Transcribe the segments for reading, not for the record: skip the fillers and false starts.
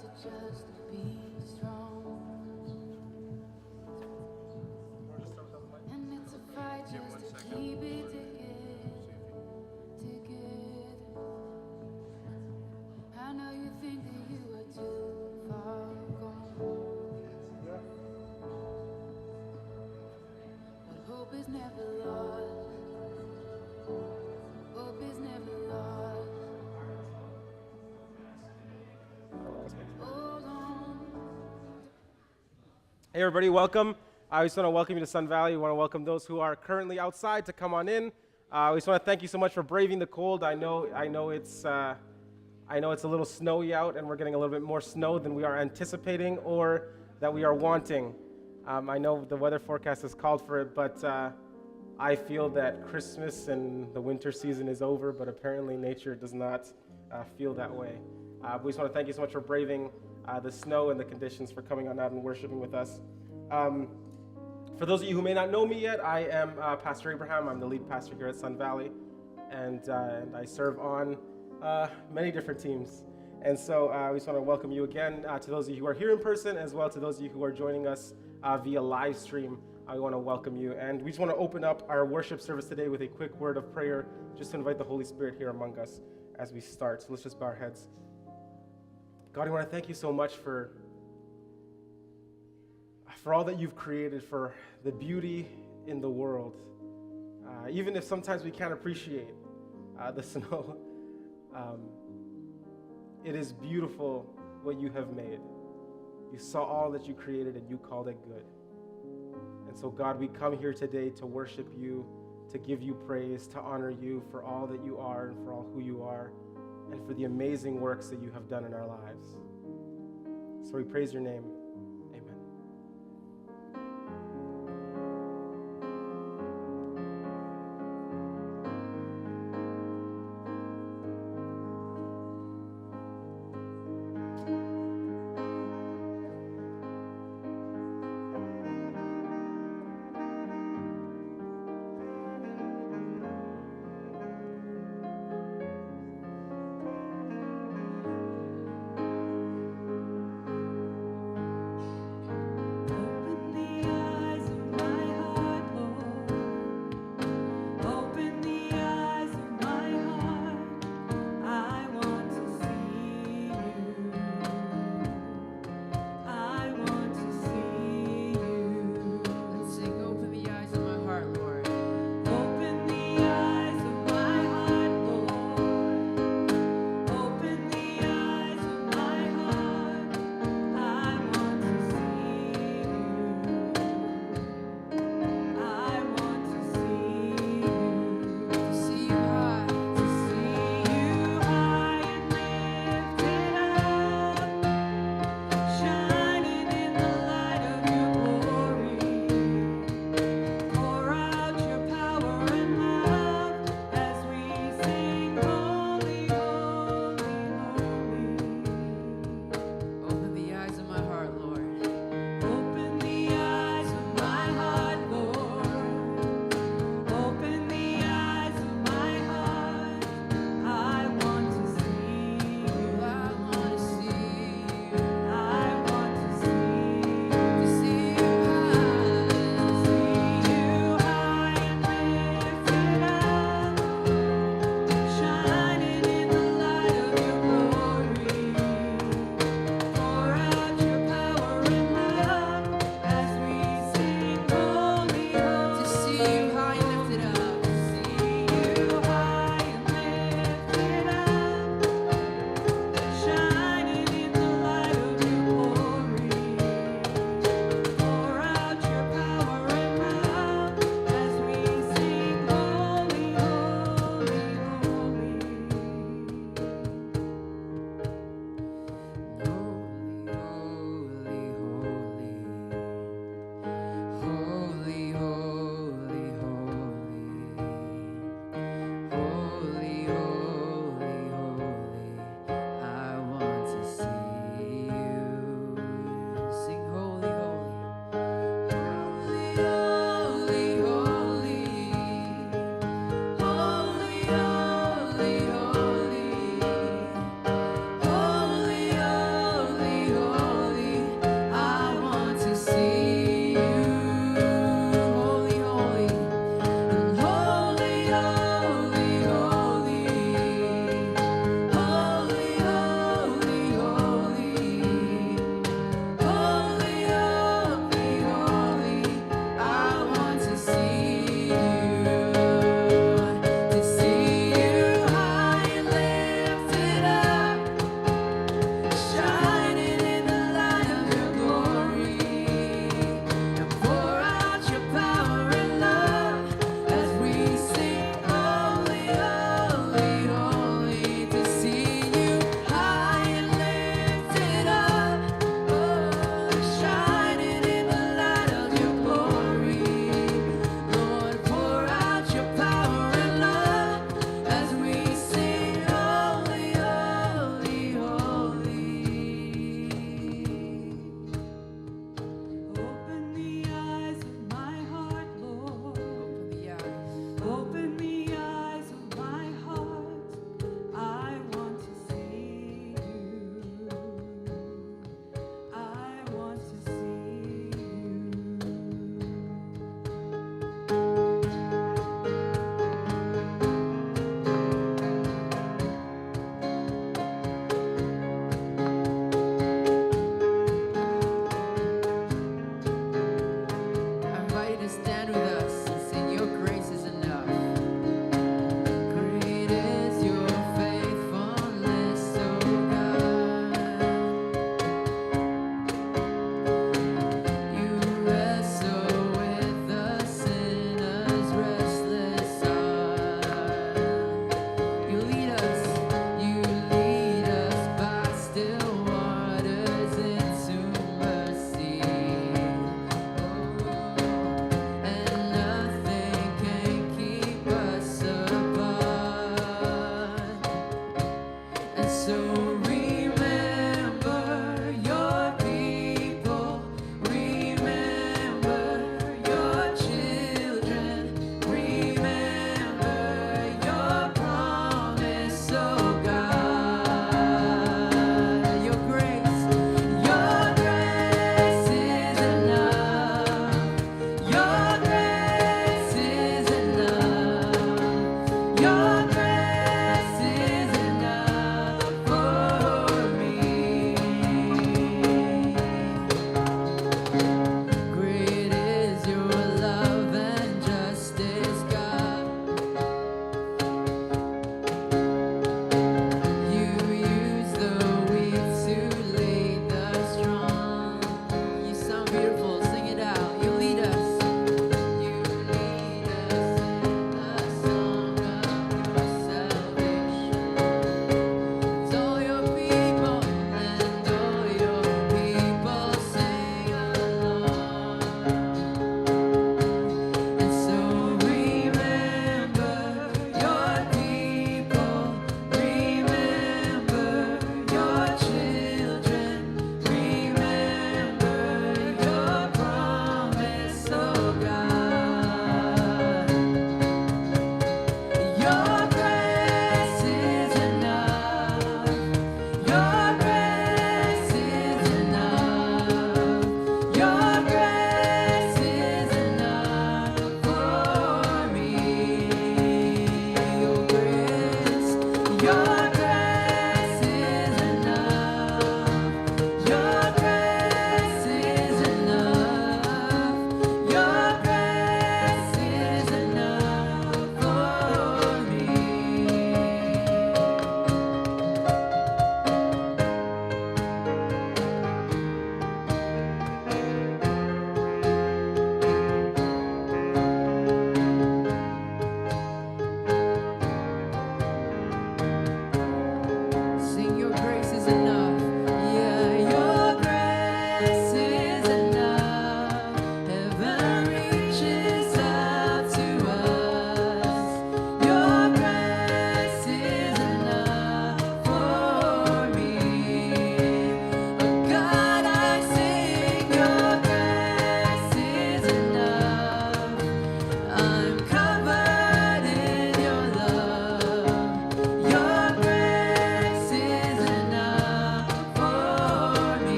to just be strong. And it's a fight just to keep it together. I know you think that you are too far gone, but hope is never lost. Hope is never lost. Hold on. Hey everybody, welcome. I just want to welcome you to Sun Valley. We want to welcome those who are currently outside to come on in. We just want to thank you so much for braving the cold. I know it's a little snowy out, and we're getting a little bit more snow than we are anticipating or that we are wanting. I know the weather forecast has called for it, but I feel that Christmas and the winter season is over, but apparently nature does not feel that way. We just want to thank you so much for braving the snow and the conditions, for coming on out and worshiping with us. For those of you who may not know me yet, I am Pastor Abraham. I'm the lead pastor here at Sun Valley, and I serve on many different teams. And so we just want to welcome you again to those of you who are here in person, as well to those of you who are joining us via live stream. We want to welcome you. And we just want to open up our worship service today with a quick word of prayer, just to invite the Holy Spirit here among us as we start. So let's just bow our heads. God, we want to thank you so much for all that you've created, for the beauty in the world. Even if sometimes we can't appreciate the snow, it is beautiful what you have made. You saw all that you created and you called it good. And so, God, we come here today to worship you, to give you praise, to honor you for all that you are and for all who you are, and for the amazing works that you have done in our lives. So we praise your name. Amen.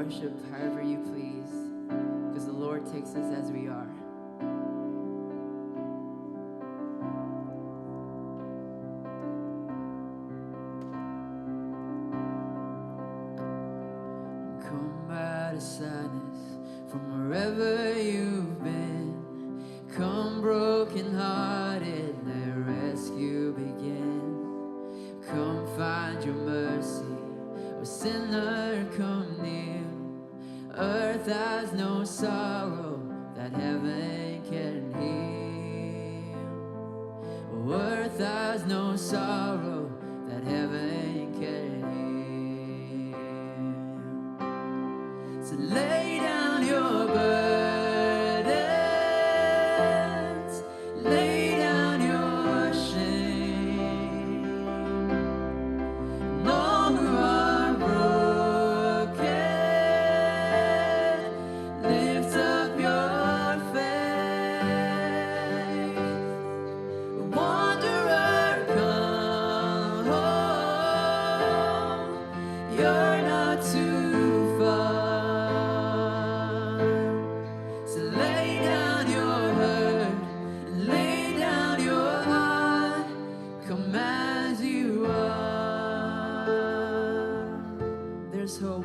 worship however you please, because the Lord takes us as we are. Come out of sadness from wherever you've been. Come broken-hearted, let rescue begin. Come find your mercy, O sinner, come near. Earth has no sorrow that heaven can heal. Earth has no sorrow that heaven can heal. So lay down your burdens, lay down your shame. And all who are broken, lift up your faith. Wanderer, come home. You're not too far. So lay down your hurt, and lay down your heart. Come as you are. There's hope.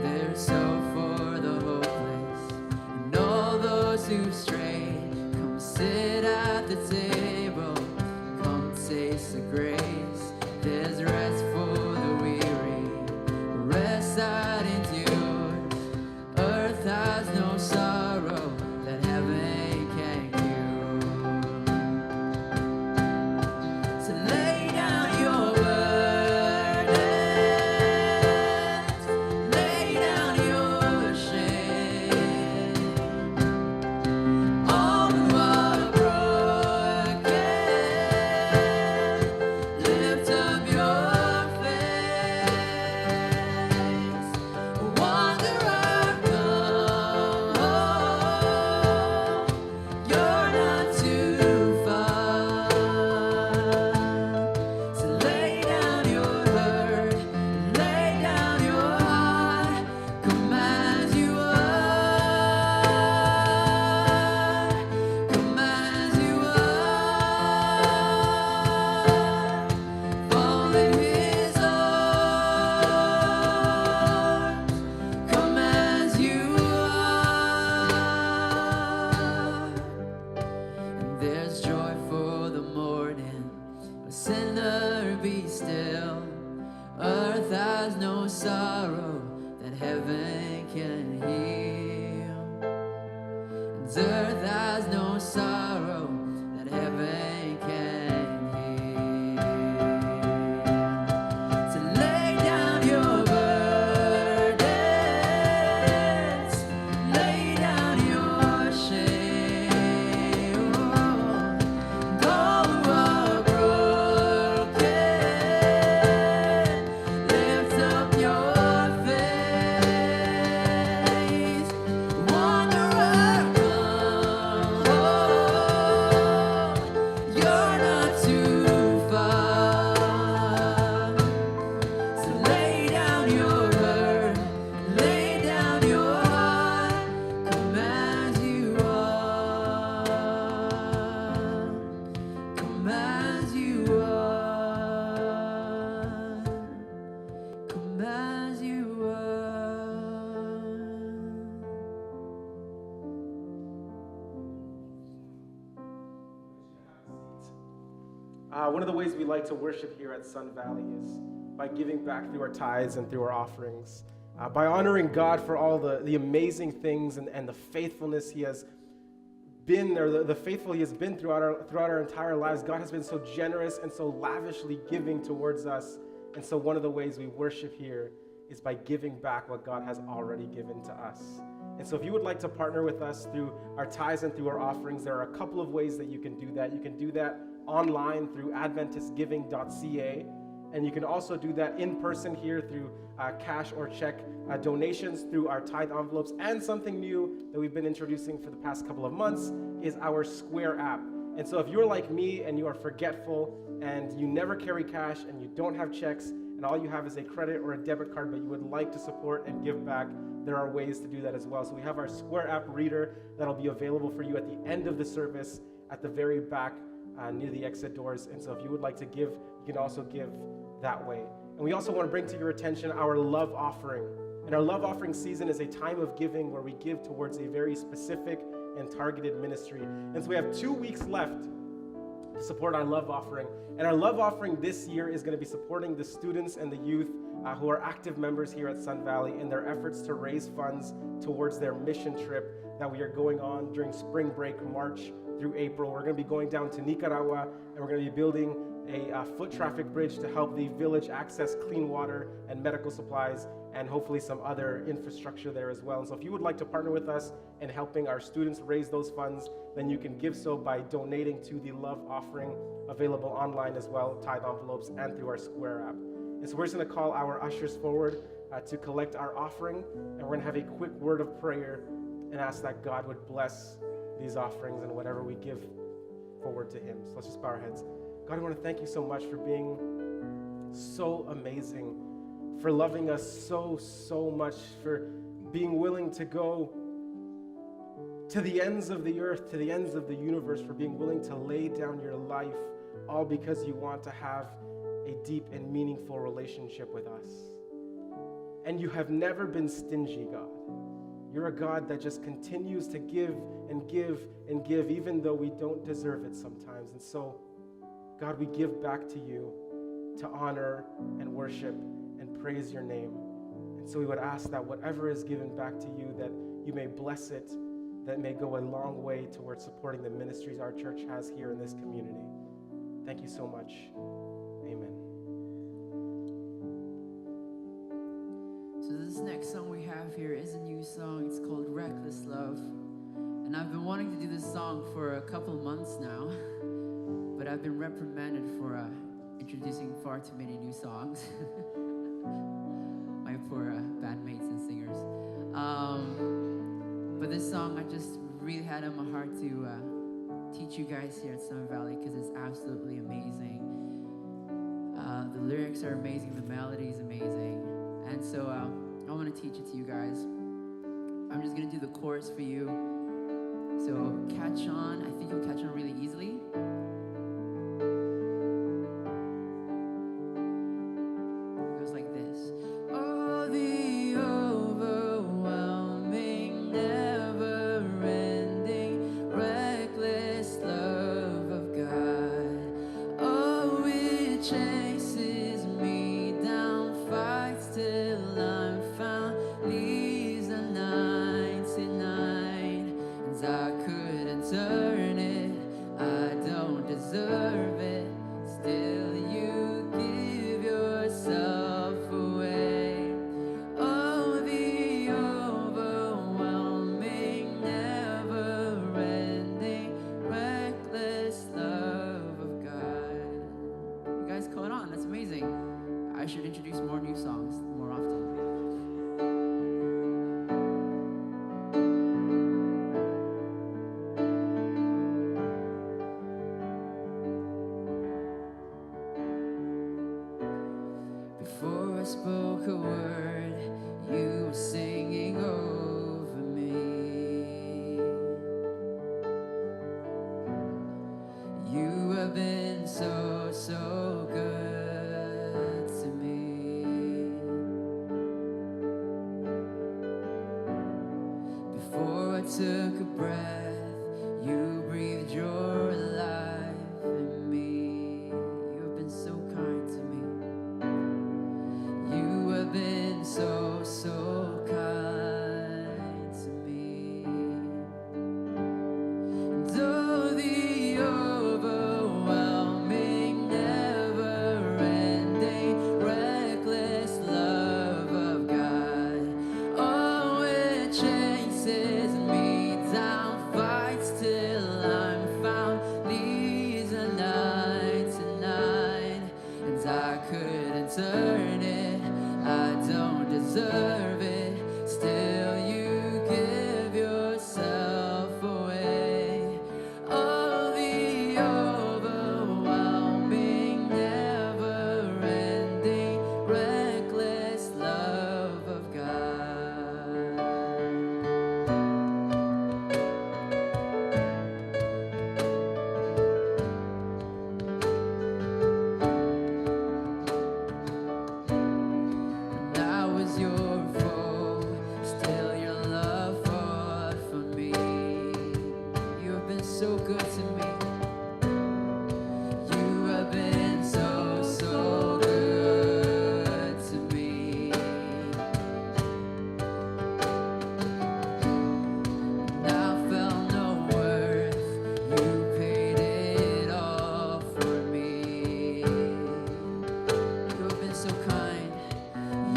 There's hope for the hopeless and all those who've strayed. Come sit at the table. Come taste the grace. There's rest for the weary. Rest that endures. Earth has no sorrow that heaven can cure. So lay down your burdens, lay down your shame. All who are broken, lift up your face. Wanderer, come home. You're not too far. So lay down your hurt, lay down your heart. Come as you are. Come as you are. Fall in His arms. Come as you are. And there's joy for the morning. A sinner, be still. Earth has no sorrow that heaven can heal. And earth has no sorrow that heaven can heal. So lay down your burdens, lay down your shame. And all who are broken, lift up your faith. Wanderer, come home. You're not too far. So lay down your hurt, lay down your heart. Come as you are. Come as you are. Come as you are. One of the ways we like to worship here at Sun Valley is by giving back through our tithes and through our offerings, by honoring God for all the amazing things and the faithfulness He has been, or the faithful He has been throughout our entire lives. God has been so generous and so lavishly giving towards us. And so one of the ways we worship here is by giving back what God has already given to us. And so if you would like to partner with us through our tithes and through our offerings, there are a couple of ways that you can do that. You can do that online through adventistgiving.ca, and you can also do that in person here through cash or check donations through our tithe envelopes. And something new that we've been introducing for the past couple of months is our Square app. And so if you're like me and you are forgetful and you never carry cash and you don't have checks, and and all you have is a credit or a debit card, but you would like to support and give back, there are ways to do that as well. So we have our Square app reader that'll be available for you at the end of the service at the very back near the exit doors. And so if you would like to give, you can also give that way. And we also want to bring to your attention our love offering. And our love offering season is a time of giving where we give towards a very specific and targeted ministry. And so we have 2 weeks left to support our love offering. And our love offering this year is going to be supporting the students and the youth who are active members here at Sun Valley in their efforts to raise funds towards their mission trip that we are going on during spring break, March through April. We're going to be going down to Nicaragua, and we're going to be building a foot traffic bridge to help the village access clean water and medical supplies, and hopefully some other infrastructure there as well. And so if you would like to partner with us in helping our students raise those funds, then you can give so by donating to the love offering available online as well, tithe envelopes, and through our Square app. And so we're just going to call our ushers forward to collect our offering, and we're going to have a quick word of prayer and ask that God would bless these offerings and whatever we give forward to him. So let's just bow our heads. God, I want to thank you so much for being so amazing, for loving us so much, for being willing to go to the ends of the earth, to the ends of the universe, for being willing to lay down your life, all because you want to have a deep and meaningful relationship with us. And you have never been stingy, God. You're a God that just continues to give and give and give, even though we don't deserve it sometimes. And so, God, we give back to you to honor and worship and praise your name. And so we would ask that whatever is given back to you, that you may bless it, that may go a long way towards supporting the ministries our church has here in this community. Thank you so much. Amen. So this next song we have here is a new song. It's called Reckless Love. And I've been wanting to do this song for a couple months now, but I've been reprimanded for introducing far too many new songs. My poor bandmates and singers. But this song I just really had on my heart to teach you guys here at Sun Valley, because it's absolutely amazing. The lyrics are amazing, the melody is amazing. And so I want to teach it to you guys. I'm just going to do the chorus for you. So catch on. I think you'll catch on really easily. It goes like this. Oh, the overwhelming, never-ending, reckless love of God. Oh, it chases me down, fights till I'm found, leaves the 99, and I couldn't turn it, I don't deserve it, still you give yourself away. Oh, the overwhelming, never-ending, reckless love of God. You guys caught on, that's amazing. I should introduce more new songs more often. Before I spoke a word, you were singing over me. You have been so good to me. Before I took a breath, you breathed your life in me. You have been so kind to me. You have been so kind to me. And oh, the overwhelming, never-ending, reckless love of God. Oh, it chases me down, fights till I'm found, leaves a 99, and I couldn't turn it, I don't deserve it, still you give yourself away. Oh, the overwhelming, never-ending, so good to me. You have been so, so good to me. And I felt no worth. You paid it all for me. You have been so kind.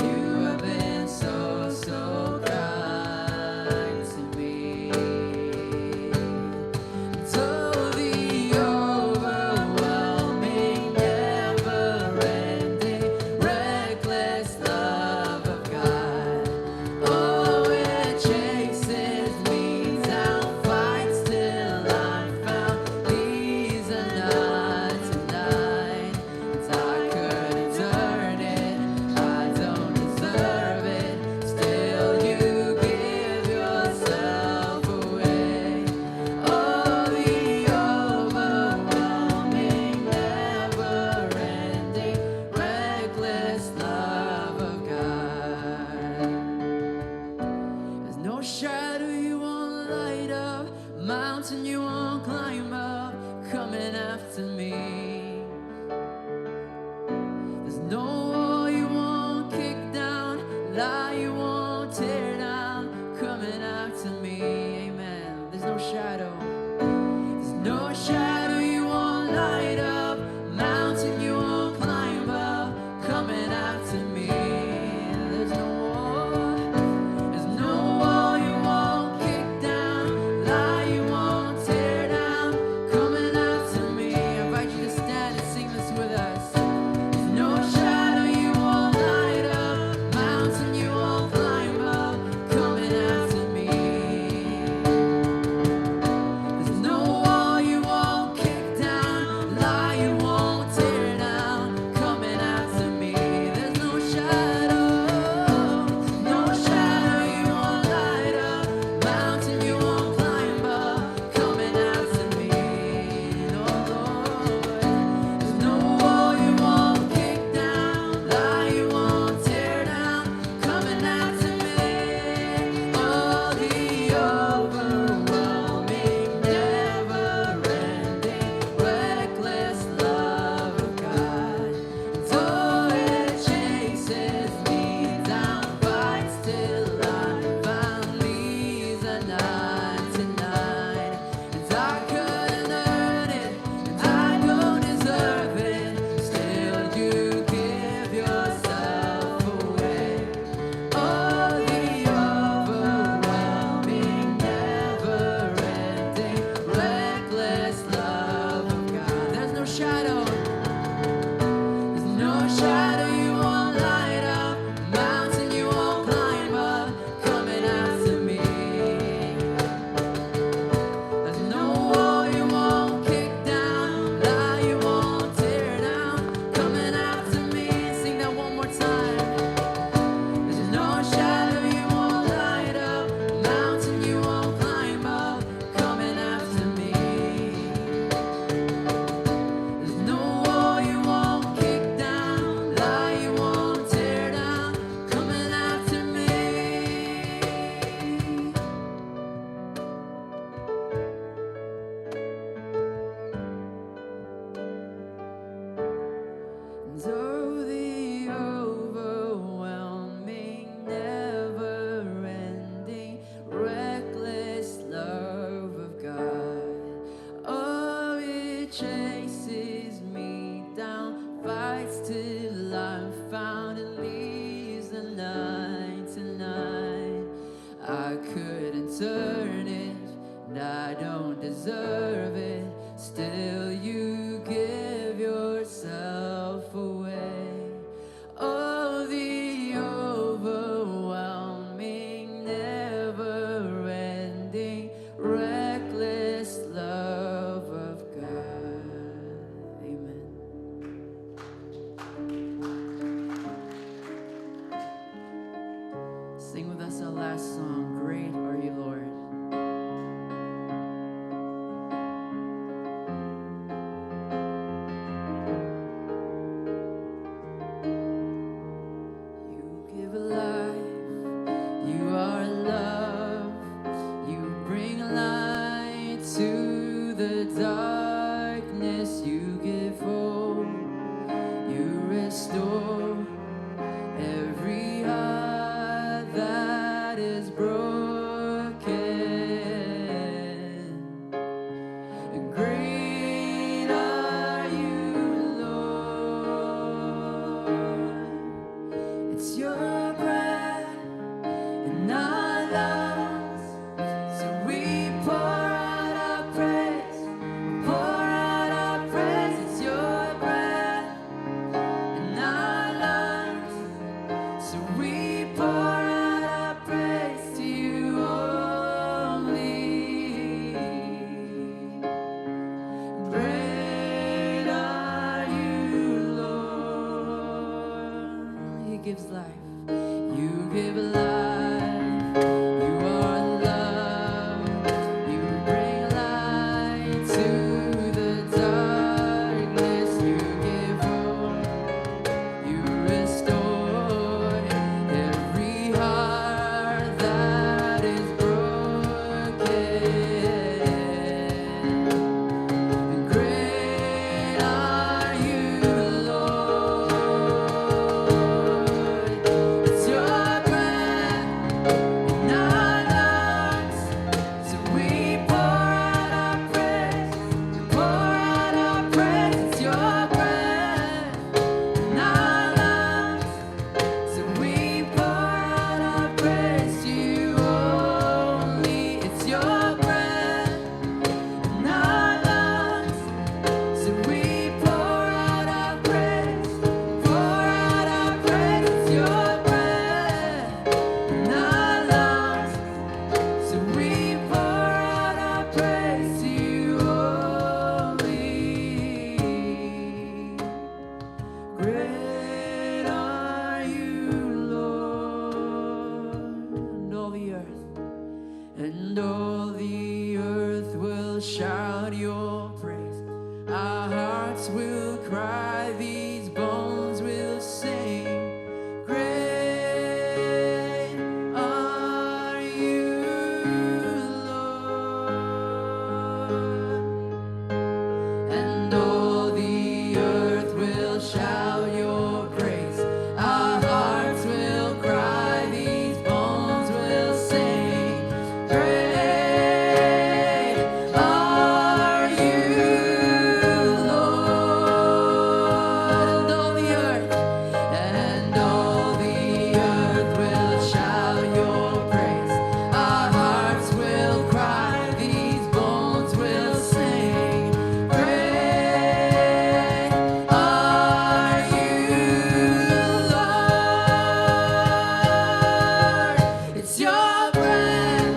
You have been so, so kind to me. So the overwhelming, never-ending, reckless love of God. Oh, it chases me down, fights till I'm found. These are not tonight. I couldn't earn it, I don't deserve it. Still, you give yourself away. Oh, the overwhelming, never-ending, reckless love of God. There's no shadow you won't light up, mountain you won't climb up, coming after me. There's no wall you won't kick down, lie you won't tear down, coming after me. Amen. There's no shadow. There's no shadow you won't light up, mountain you won't climb up, coming after me. There's no wall. There's no wall you won't kick down, lie you won't tear down, coming after me. I invite you to stand and sing this with us. There's no shadow you won't light up, mountain you won't climb up, coming after me. There's no wall you won't kick down, lie you won't tear down, coming after me. There's no shadow, no shadow you won't light up, mountain you won't climb up, coming after me. No, Lord. There's no wall you won't kick down, lie you won't tear down, coming after me. Oh, the overwhelming, never-ending, reckless love of God. So it chases me down, fights till I'm found, leaves a 99. And I couldn't earn it, and I don't deserve it. Still, you give yourself away. Oh, the overwhelming, never-ending, reckless love of God. There's no shadow. There's no shadow you won't light up, mountain you won't climb up, coming after me. There's no wall you won't kick down, lie you won't tear down, coming after me. Sing that one more time. There's no shadow you won't light up, mountain you won't climb up, coming after me. There's no wall you won't kick down, lie you won't tear down, coming after me. And oh, the overwhelming, never-ending, reckless love of God. Oh, it chases me down, fights till I'm found, and leaves the 99. I couldn't earn it, and I don't deserve it. Still, you give yourself away. Oh, the overwhelming, never-ending, reckless love of God. Amen. Sing with us our last song, Great Are You, Lord. the darkness, you give hope, you restore every heart that is broken. Great are you, Lord. It's your breath in our lungs, so we pour out our praise, pour out our praise. It's your breath in our lungs, so we pour out our praise to you only. Great are you, Lord. He gives life. You give life. You are love. You bring light to the darkness. You give hope. You restore every heart that is broken. Great are you, Lord. It's your breath in our lungs, so we pour out our praise, pour out our praise. It's your breath in our lungs, so we pour out our praise to you only. It's your breath in our lungs, so we pour out our praise, pour out our praise. It's your breath in our lungs, so we pour out our praise to you only. Great are you, Lord. And all the earth will shout your praise. Our hearts will cry, these bones will sing. Great are you, Lord. And all the earth will shout your praise. Our hearts will cry, these bones will sing. Great are you, Lord. And all the earth, will shout your praise. Our hearts will cry, these bones will sing. Great are you, Lord. It's your breath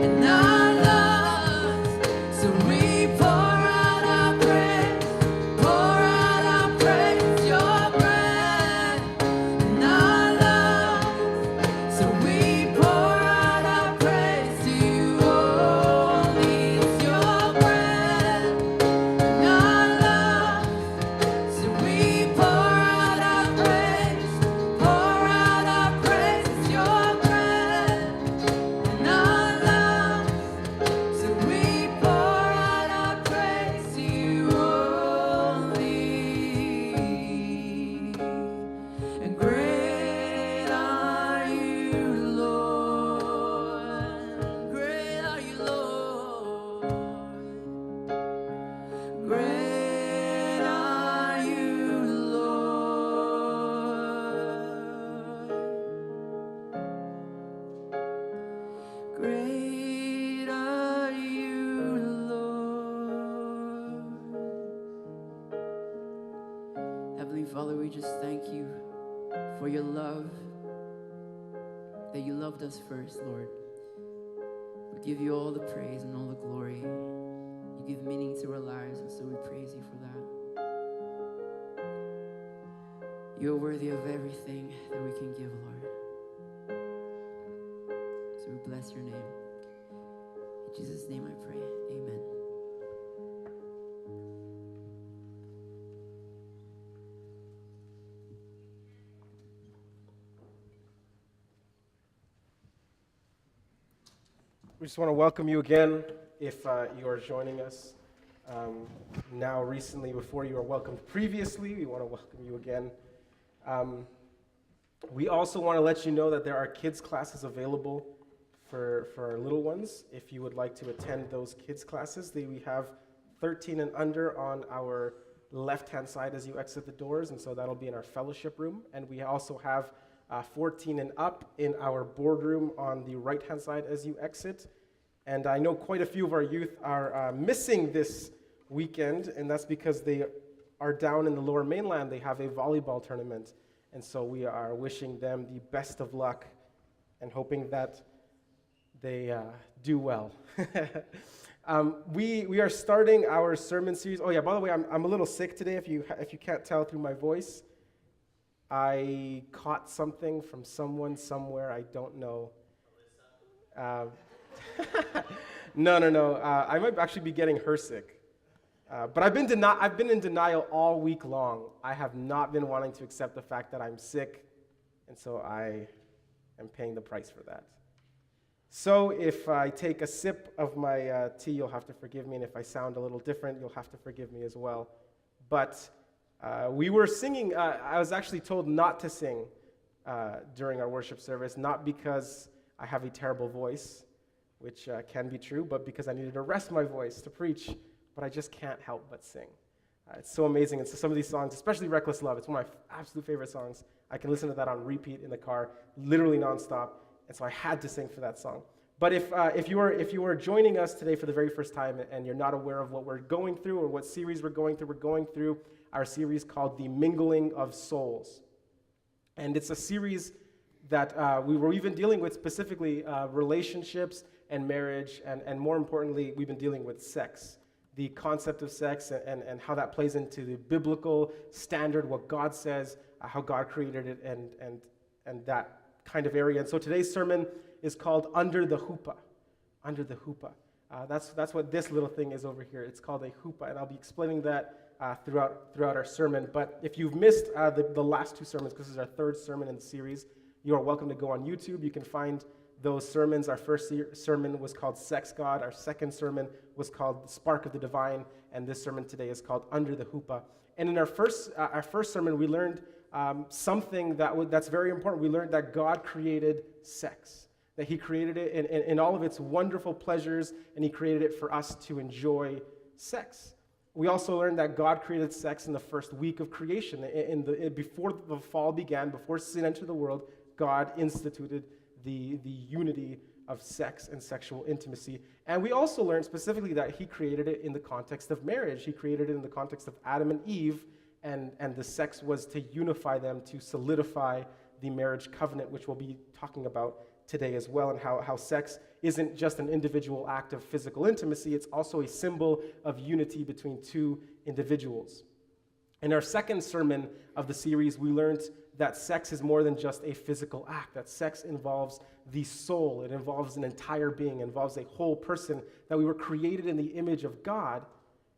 in our lungs, so we pour out our praise, pour out our praise. It's your breath in our lungs, so we pour out our praise to you only. It's your breath in our lungs, so we pour out our praise, pour out our praise. It's your breath in our lungs, so we pour out our praise to you only. And great are you, Lord. Great are you, Lord. Great are you, Lord. Great are you, Lord. Heavenly Father, we just thank you for your love, that you loved us first, Lord. We give you all the praise and all the glory. You give meaning to our lives, and so we praise you for that. You're worthy of everything that we can give, Lord. So we bless your name. In Jesus' name I pray. Amen. We just want to welcome you again if you are joining us now recently before you were welcomed previously. We want to welcome you again. We also want to let you know that there are kids classes available for our little ones. If you would like to attend those kids classes, we have 13 and under on our left-hand side as you exit the doors, and so that'll be in our fellowship room. And we also have 14 and up in our boardroom on the right-hand side as you exit. And I know quite a few of our youth are missing this weekend, and that's because they are down in the Lower Mainland. They have a volleyball tournament, and so we are wishing them the best of luck and hoping that they do well. We are starting our sermon series. Oh yeah, by the way, I'm a little sick today. If you can't tell through my voice, I caught something from someone somewhere. I don't know. No. I might actually be getting her sick. But I've been in denial all week long. I have not been wanting to accept the fact that I'm sick, and so I am paying the price for that. So if I take a sip of my tea, you'll have to forgive me, and if I sound a little different, you'll have to forgive me as well. But we were singing. I was actually told not to sing during our worship service, not because I have a terrible voice, which can be true, but because I needed to rest my voice to preach, but I just can't help but sing. It's so amazing. And so some of these songs, especially Reckless Love, it's one of my absolute favorite songs. I can listen to that on repeat in the car, literally nonstop. And so I had to sing for that song. But if you are joining us today for the very first time and you're not aware of what we're going through or what series we're going through our series called The Mingling of Souls. And it's a series that we've been dealing with specifically relationships and marriage, and more importantly, we've been dealing with sex. The concept of sex and how that plays into the biblical standard, what God says, how God created it, and that kind of area. And so today's sermon is called Under the Huppah. Under the Huppah. That's what this little thing is over here. It's called a huppah, and I'll be explaining that throughout our sermon. But if you've missed the last two sermons, because this is our third sermon in the series, you are welcome to go on YouTube. You can find those sermons. Our first sermon was called Sex God. Our second sermon was called Spark of the Divine, and this sermon today is called Under the Huppah. And in our first sermon, we learned something that's very important. We learned that God created sex, that he created it in all of its wonderful pleasures, and he created it for us to enjoy sex. We also learned that God created sex in the first week of creation. Before the fall began, before sin entered the world, God instituted the unity of sex and sexual intimacy. And we also learned specifically that he created it in the context of marriage. He created it in the context of Adam and Eve, and the sex was to unify them, to solidify the marriage covenant, which we'll be talking about today as well, and how sex isn't just an individual act of physical intimacy, it's also a symbol of unity between two individuals. In our second sermon of the series, we learned that sex is more than just a physical act, that sex involves the soul, it involves an entire being, it involves a whole person, that we were created in the image of God,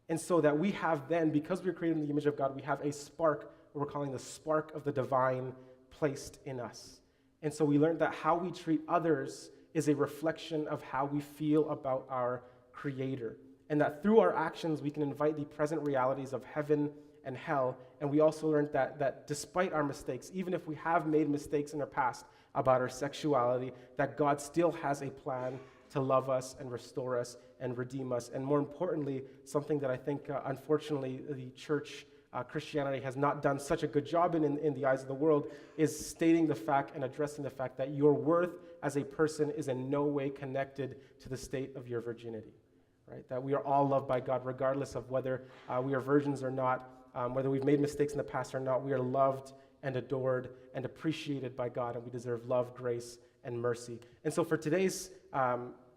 and so that we have then, because we were created in the image of God, we have a spark, what we're calling the spark of the divine, placed in us. And so we learned that how we treat others is a reflection of how we feel about our Creator, and that through our actions we can invite the present realities of heaven and hell. And we also learned that despite our mistakes, even if we have made mistakes in our past about our sexuality, that God still has a plan to love us and restore us and redeem us. And more importantly, something that I think, unfortunately, the church, Christianity, has not done such a good job in the eyes of the world, is stating the fact and addressing the fact that your worth as a person is in no way connected to the state of your virginity. Right? That we are all loved by God, regardless of whether we are virgins or not, whether we've made mistakes in the past or not. We are loved and adored and appreciated by God, and we deserve love, grace, and mercy. And so for today's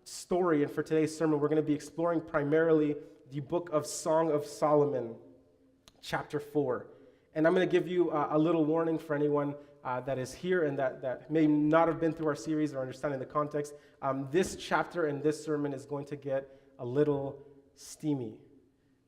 story and for today's sermon, we're going to be exploring primarily the book of Song of Solomon, chapter 4. And I'm going to give you a little warning for anyone that is here and that may not have been through our series or understanding the context. This chapter and this sermon is going to get a little steamy.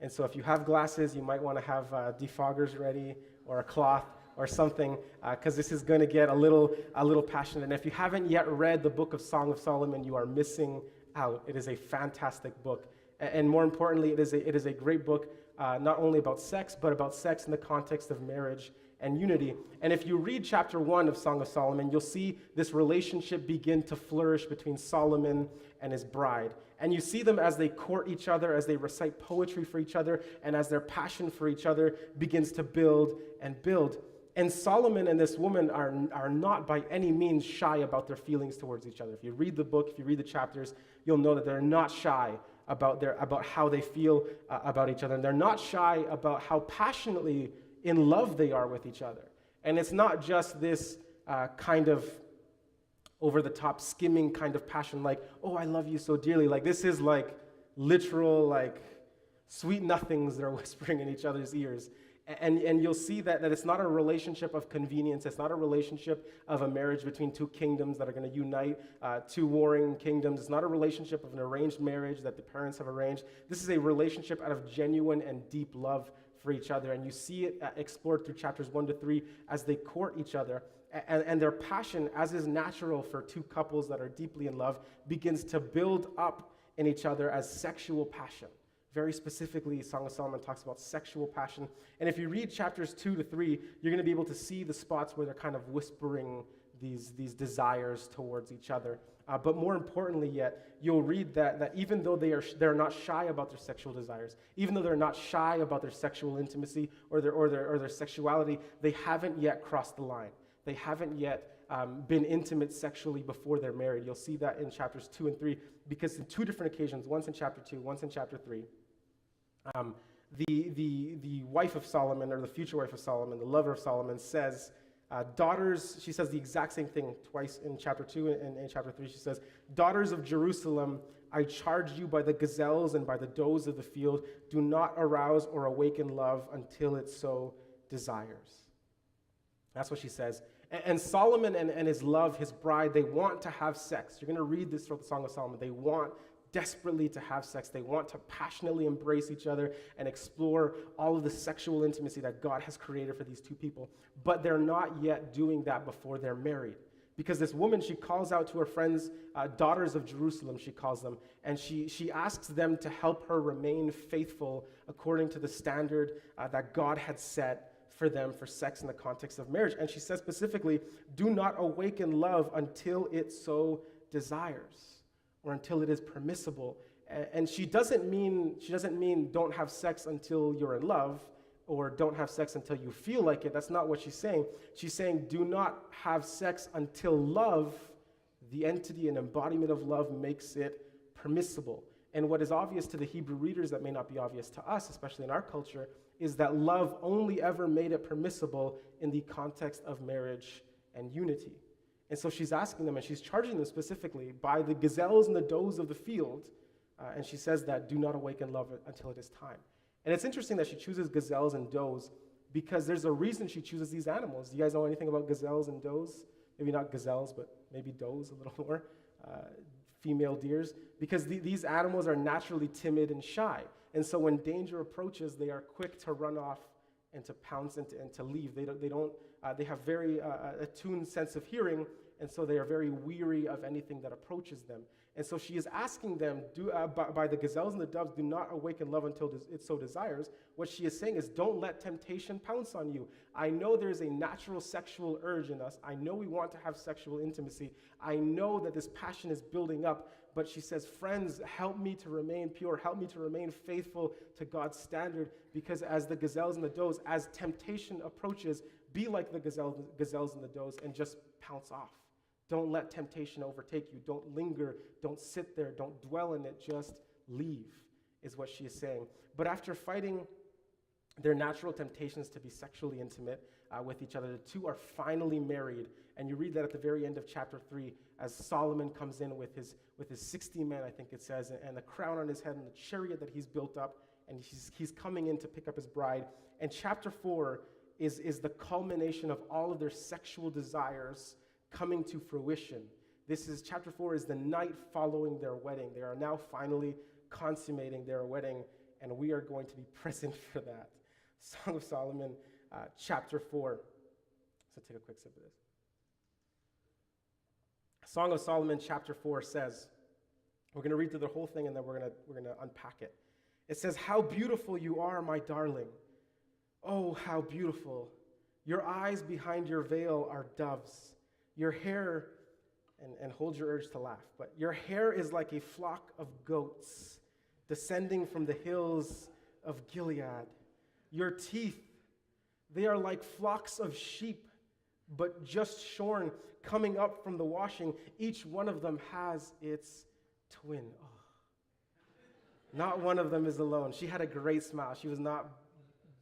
And so if you have glasses, you might want to have defoggers ready or a cloth or something, because this is going to get a little passionate. And if you haven't yet read the book of Song of Solomon, you are missing out. It is a fantastic book. And more importantly, it is a great book, not only about sex, but about sex in the context of marriage and unity. And if you read chapter 1 of Song of Solomon, you'll see this relationship begin to flourish between Solomon and his bride. And you see them as they court each other, as they recite poetry for each other, and as their passion for each other begins to build and build. And Solomon and this woman are not by any means shy about their feelings towards each other. If you read the book, if you read the chapters, you'll know that they're not shy about how they feel about each other. And they're not shy about how passionately in love they are with each other. And it's not just this kind of over-the-top skimming kind of passion, like, oh, I love you so dearly. Like, this is like literal, like, sweet nothings they're whispering in each other's ears. And you'll see that it's not a relationship of convenience. It's not a relationship of a marriage between two kingdoms that are going to unite, two warring kingdoms. It's not a relationship of an arranged marriage that the parents have arranged. This is a relationship out of genuine and deep love for each other. And you see it explored through chapters 1 to 3 as they court each other. And their passion, as is natural for two couples that are deeply in love, begins to build up in each other as sexual passion. Very specifically, Song of Solomon talks about sexual passion. And if you read chapters 2 to 3, you're going to be able to see the spots where they're kind of whispering these desires towards each other. But more importantly yet, you'll read that even though they're not shy about their sexual desires, even though they're not shy about their sexual intimacy or their sexuality, they haven't yet crossed the line. They haven't yet been intimate sexually before they're married. You'll see that in chapters 2 and 3, because in two different occasions, once in chapter 2, once in chapter 3, the wife of Solomon, or the future wife of Solomon, the lover of Solomon, says, daughters, she says the exact same thing twice in chapter 2 and in chapter 3. She says, daughters of Jerusalem, I charge you by the gazelles and by the does of the field, do not arouse or awaken love until it so desires. That's what she says. And Solomon and his love, his bride, they want to have sex. You're going to read this throughout the Song of Solomon. They want desperately to have sex. They want to passionately embrace each other and explore all of the sexual intimacy that God has created for these two people. But they're not yet doing that before they're married. Because this woman, she calls out to her friends, daughters of Jerusalem, she calls them, and she asks them to help her remain faithful according to the standard that God had set for them for sex in the context of marriage. And she says specifically, do not awaken love until it so desires, or until it is permissible. And she doesn't mean don't have sex until you're in love, or don't have sex until you feel like it. That's not what she's saying. She's saying do not have sex until love, the entity and embodiment of love, makes it permissible. And what is obvious to the Hebrew readers that may not be obvious to us, especially in our culture, is that love only ever made it permissible in the context of marriage and unity. And so she's asking them, and she's charging them specifically by the gazelles and the does of the field, and she says that do not awaken love until it is time. And it's interesting that she chooses gazelles and does, because there's a reason she chooses these animals. Do you guys know anything about gazelles and does? Maybe not gazelles, but maybe does a little more. Female deers, because these animals are naturally timid and shy. And so when danger approaches, they are quick to run off and to pounce and to leave. They have very attuned sense of hearing, and so they are very weary of anything that approaches them. And so she is asking them, by the gazelles and the doves, do not awaken love until it so desires. What she is saying is, don't let temptation pounce on you. I know there's a natural sexual urge in us. I know we want to have sexual intimacy. I know that this passion is building up. But she says, friends, help me to remain pure. Help me to remain faithful to God's standard. Because as the gazelles and the does, as temptation approaches, be like the gazelles and the does and just pounce off. Don't let temptation overtake you. Don't linger. Don't sit there. Don't dwell in it. Just leave, is what she is saying. But after fighting their natural temptations to be sexually intimate with each other, the two are finally married. And you read that at the very end of chapter 3 as Solomon comes in with his 60 men, I think it says, and the crown on his head and the chariot that he's built up. And he's coming in to pick up his bride. And chapter 4 is the culmination of all of their sexual desires coming to fruition. Chapter 4 is the night following their wedding. They are now finally consummating their wedding, and we are going to be present for that. Song of Solomon, chapter 4. So take a quick sip of this. Song of Solomon, chapter 4 says, We're going to read through the whole thing, and then we're going to unpack it. It says, "How beautiful you are, my darling. Oh, how beautiful. Your eyes behind your veil are doves. Your hair," and hold your urge to laugh, but "your hair is like a flock of goats descending from the hills of Gilead. Your teeth, they are like flocks of sheep, but just shorn, coming up from the washing. Each one of them has its twin." Oh. Not one of them is alone. She had a great smile. She was not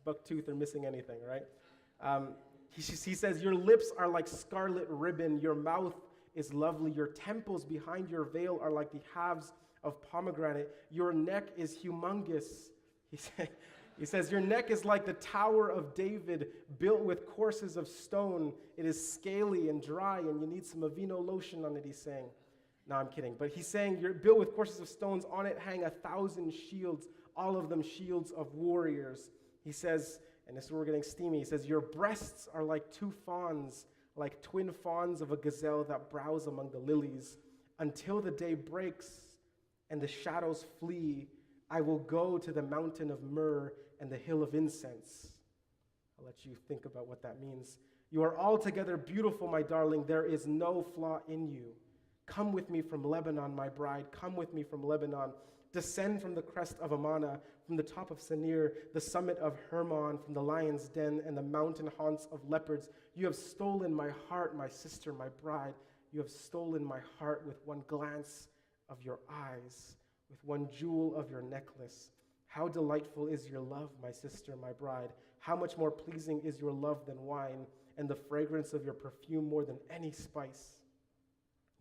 buck-toothed or missing anything, right? He says, "Your lips are like scarlet ribbon. Your mouth is lovely. Your temples behind your veil are like the halves of pomegranate. Your neck is humongous." He says, "Your neck is like the Tower of David, built with courses of stone. It is scaly and dry, and you need some Aveeno lotion on it," he's saying. No, I'm kidding. But he's saying, "You're built with courses of stones. On it hang 1,000 shields, all of them shields of warriors." He says, and this is where we're getting steamy, he says, "Your breasts are like two fawns, like twin fawns of a gazelle that browse among the lilies. Until the day breaks and the shadows flee, I will go to the mountain of myrrh and the hill of incense." I'll let you think about what that means. "You are altogether beautiful, my darling. There is no flaw in you. Come with me from Lebanon, my bride. Come with me from Lebanon. Descend from the crest of Amana, from the top of Senir, the summit of Hermon, from the lion's den and the mountain haunts of leopards. You have stolen my heart, my sister, my bride. You have stolen my heart with one glance of your eyes, with one jewel of your necklace. How delightful is your love, my sister, my bride. How much more pleasing is your love than wine, and the fragrance of your perfume more than any spice.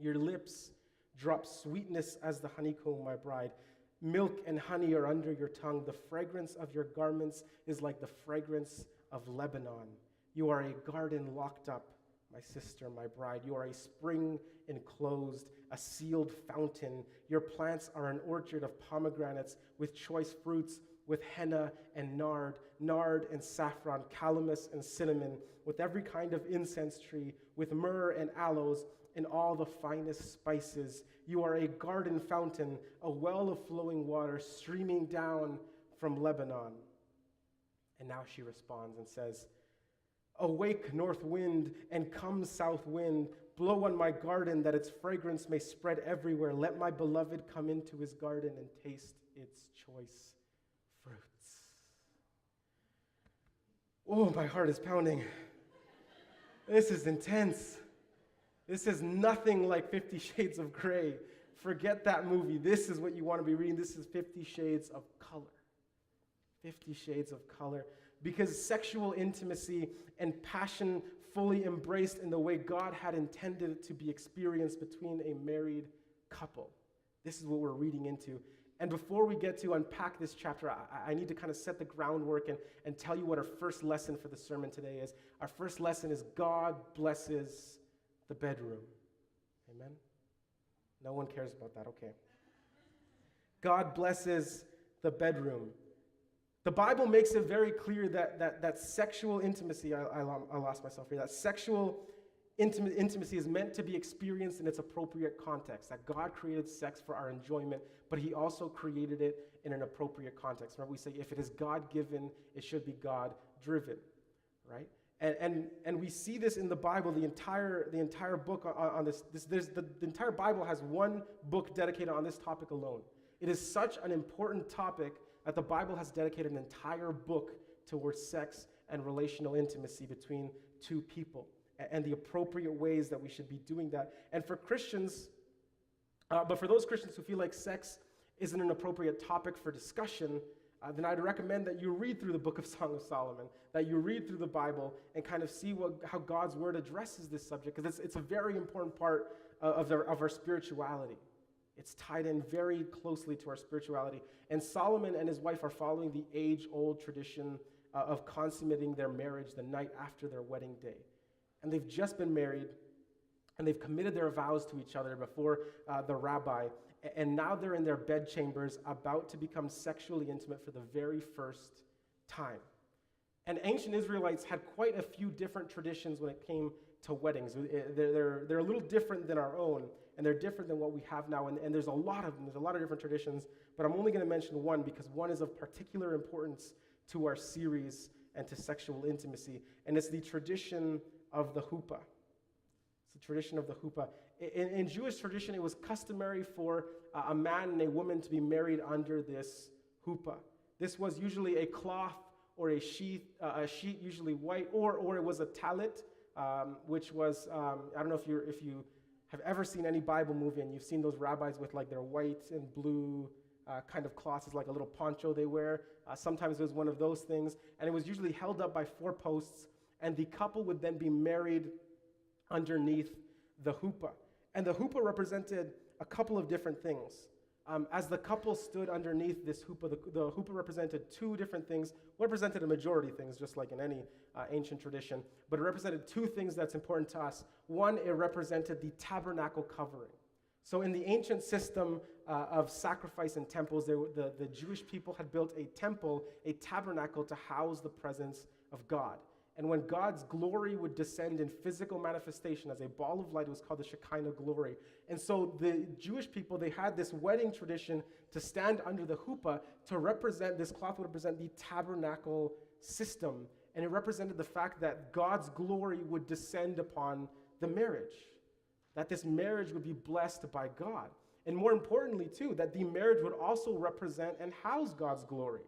Your lips drop sweetness as the honeycomb, my bride. Milk and honey are under your tongue. The fragrance of your garments is like the fragrance of Lebanon. You are a garden locked up, my sister, my bride. You are a spring enclosed, a sealed fountain. Your plants are an orchard of pomegranates with choice fruits, with henna and nard and saffron, calamus and cinnamon, with every kind of incense tree, with myrrh and aloes, and all the finest spices. You are a garden fountain, a well of flowing water streaming down from Lebanon." And now she responds and says, "Awake, north wind, and come, south wind. Blow on my garden that its fragrance may spread everywhere. Let my beloved come into his garden and taste its choice fruits." Oh, my heart is pounding. This is intense. This is nothing like 50 Shades of Grey. Forget that movie. This is what you want to be reading. This is 50 Shades of Color. 50 Shades of Color. Because sexual intimacy and passion fully embraced in the way God had intended it to be experienced between a married couple. This is what we're reading into. And before we get to unpack this chapter, I need to kind of set the groundwork and tell you what our first lesson for the sermon today is. Our first lesson is God blesses the bedroom. Amen? No one cares about that. Okay. God blesses the bedroom. The Bible makes it very clear that sexual intimacy, I lost myself here, that sexual intimacy is meant to be experienced in its appropriate context, that God created sex for our enjoyment, but he also created it in an appropriate context. Remember, we say if it is God-given, it should be God-driven, right? And we see this in the Bible, the entire book on this. The entire Bible has one book dedicated on this topic alone. It is such an important topic that the Bible has dedicated an entire book towards sex and relational intimacy between two people and the appropriate ways that we should be doing that. And for Christians, but for those Christians who feel like sex isn't an appropriate topic for discussion, then I'd recommend that you read through the book of Song of Solomon, that you read through the Bible and kind of see how God's word addresses this subject, because it's a very important part of our spirituality. It's tied in very closely to our spirituality. And Solomon and his wife are following the age-old tradition of consummating their marriage the night after their wedding day. And they've just been married, and they've committed their vows to each other before the rabbi. And now they're in their bedchambers about to become sexually intimate for the very first time. And ancient Israelites had quite a few different traditions when it came to weddings. They're a little different than our own, and they're different than what we have now. And there's a lot of them. There's a lot of different traditions, but I'm only going to mention one because one is of particular importance to our series and to sexual intimacy, and it's the tradition of the Huppah. It's the tradition of the Huppah. In Jewish tradition, it was customary for a man and a woman to be married under this Huppah. This was usually a cloth or a sheet, usually white, or it was a talit, which was, I don't know if you have ever seen any Bible movie and you've seen those rabbis with like their white and blue kind of cloths, it's like a little poncho they wear. Sometimes it was one of those things, and it was usually held up by 4 posts, and the couple would then be married underneath the Huppah. And the Huppah represented a couple of different things. As the couple stood underneath this Huppah, the Huppah represented 2 different things. Well, it represented a majority of things, just like in any ancient tradition, but it represented 2 things that's important to us. One, it represented the tabernacle covering. So in the ancient system of sacrifice and temples, the Jewish people had built a temple, a tabernacle to house the presence of God. And when God's glory would descend in physical manifestation as a ball of light, it was called the Shekinah glory. And so the Jewish people, they had this wedding tradition to stand under the Huppah to represent, this cloth would represent the tabernacle system. And it represented the fact that God's glory would descend upon the marriage, that this marriage would be blessed by God. And more importantly, too, that the marriage would also represent and house God's glory.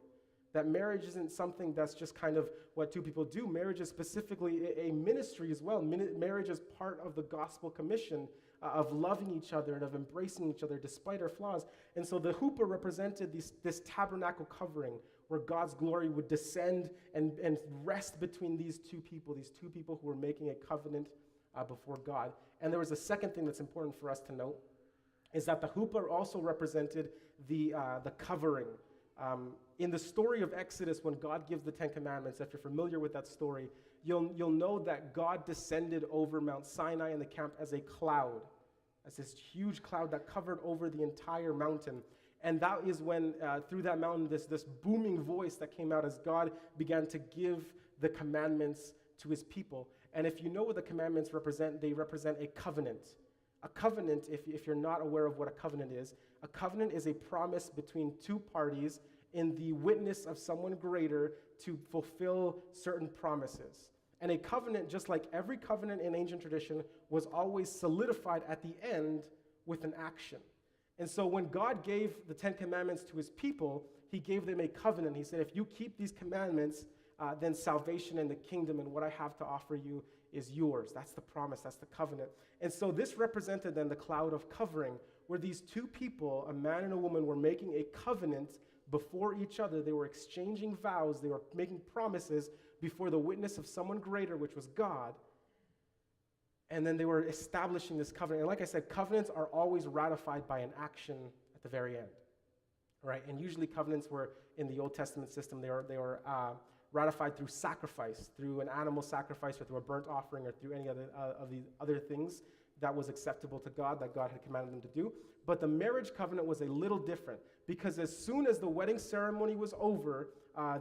That marriage isn't something that's just kind of what 2 people do. Marriage is specifically a ministry as well. Marriage is part of the gospel commission of loving each other and of embracing each other despite our flaws. And so the Huppah represented this tabernacle covering where God's glory would descend and rest between these 2 people who were making a covenant before God. And there was a second thing that's important for us to note, is that the Huppah also represented the covering. In the story of Exodus, when God gives the 10 Commandments, if you're familiar with that story, you'll know that God descended over Mount Sinai in the camp as a cloud, as this huge cloud that covered over the entire mountain. And that is when, through that mountain, this booming voice that came out as God began to give the commandments to his people. And if you know what the commandments represent, they represent a covenant. A covenant, if you're not aware of what a covenant is a promise between 2 parties in the witness of someone greater to fulfill certain promises. And a covenant, just like every covenant in ancient tradition, was always solidified at the end with an action. And so when God gave the 10 Commandments to his people, he gave them a covenant. He said, if you keep these commandments, then salvation and the kingdom and what I have to offer you is yours. That's the promise, that's the covenant. And so this represented then the cloud of covering, where these 2 people, a man and a woman, were making a covenant before each other. They were exchanging vows, they were making promises before the witness of someone greater, which was God. And then they were establishing this covenant. And like I said, covenants are always ratified by an action at the very end, right? And usually covenants were, in the Old Testament system, they were ratified through sacrifice, through an animal sacrifice or through a burnt offering or through any other of the other things that was acceptable to God, that God had commanded them to do. But the marriage covenant was a little different, because as soon as the wedding ceremony was over,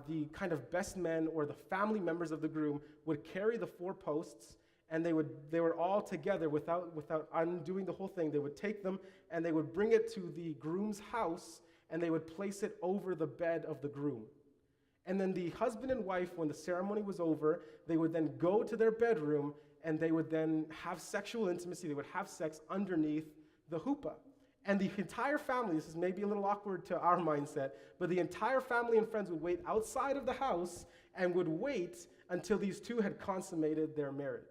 the kind of best men or the family members of the groom would carry the 4 posts, and they were all together without undoing the whole thing. They would take them and they would bring it to the groom's house, and they would place it over the bed of the groom. And then the husband and wife, when the ceremony was over, they would then go to their bedroom and they would then have sexual intimacy. They would have sex underneath the Huppah. And the entire family, this is maybe a little awkward to our mindset, but the entire family and friends would wait outside of the house and would wait until these 2 had consummated their marriage.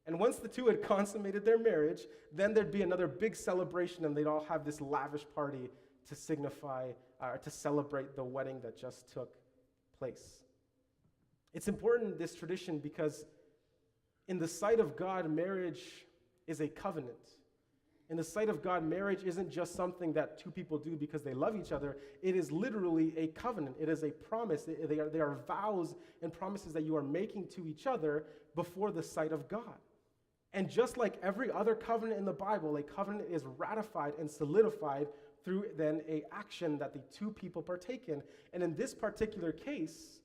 And once the 2 had consummated their marriage, then there'd be another big celebration, and they'd all have this lavish party to signify, to celebrate the wedding that just took place. It's important, this tradition, because in the sight of God, marriage is a covenant. In the sight of God, marriage isn't just something that 2 people do because they love each other. It is literally a covenant. It is a promise. They are vows and promises that you are making to each other before the sight of God. And just like every other covenant in the Bible, a covenant is ratified and solidified through then an action that the 2 people partake in. And in this particular case,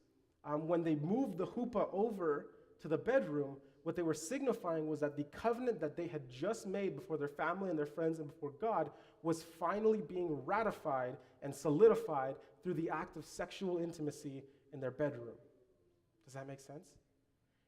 when they moved the Huppah over to the bedroom, what they were signifying was that the covenant that they had just made before their family and their friends and before God was finally being ratified and solidified through the act of sexual intimacy in their bedroom. Does that make sense?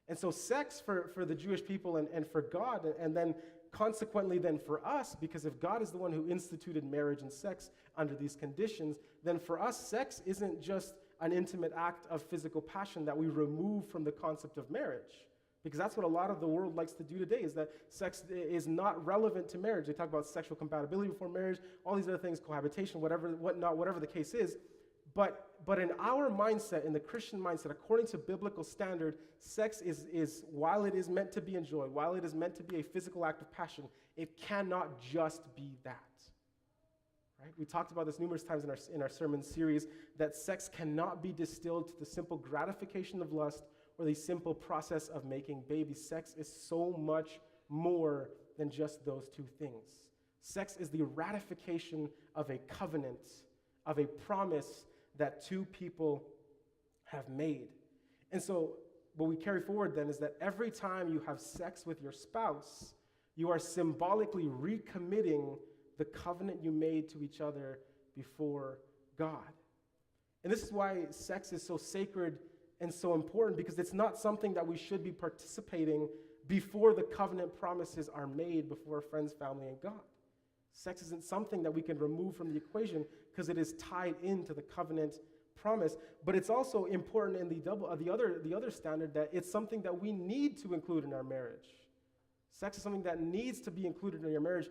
And so sex for the Jewish people and for God, and then consequently then for us, because if God is the one who instituted marriage and sex under these conditions, then for us, sex isn't just an intimate act of physical passion that we remove from the concept of marriage. Because that's what a lot of the world likes to do today, is that sex is not relevant to marriage. They talk about sexual compatibility before marriage, all these other things, cohabitation, whatever the case is. But in our mindset, in the Christian mindset, according to biblical standard, sex is, while it is meant to be enjoyed, while it is meant to be a physical act of passion, it cannot just be that. Right? We talked about this numerous times in our sermon series, that sex cannot be distilled to the simple gratification of lust or the simple process of making babies. Sex is so much more than just those two things. Sex is the ratification of a covenant, of a promise that two people have made. And so what we carry forward then is that every time you have sex with your spouse, you are symbolically recommitting the covenant you made to each other before God. And this is why sex is so sacred and so important, because it's not something that we should be participating before the covenant promises are made before friends, family, and God. Sex isn't something that we can remove from the equation because it is tied into the covenant promise. But it's also important in the other standard that it's something that we need to include in our marriage. Sex is something that needs to be included in your marriage.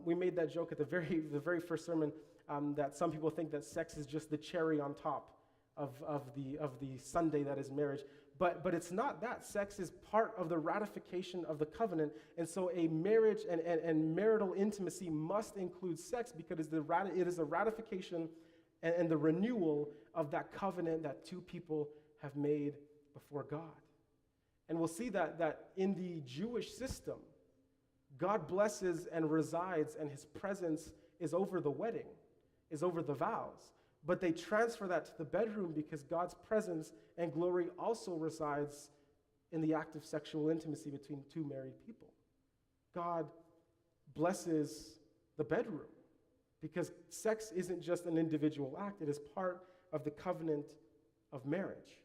We made that joke at the very first sermon that some people think that sex is just the cherry on top of the sundae that is marriage. But it's not that. Sex is part of the ratification of the covenant. And so a marriage and marital intimacy must include sex, because it is a ratification and the renewal of that covenant that two people have made before God. And we'll see that in the Jewish system, God blesses and resides, and his presence is over the wedding, is over the vows. But they transfer that to the bedroom because God's presence and glory also resides in the act of sexual intimacy between two married people. God blesses the bedroom because sex isn't just an individual act, it is part of the covenant of marriage.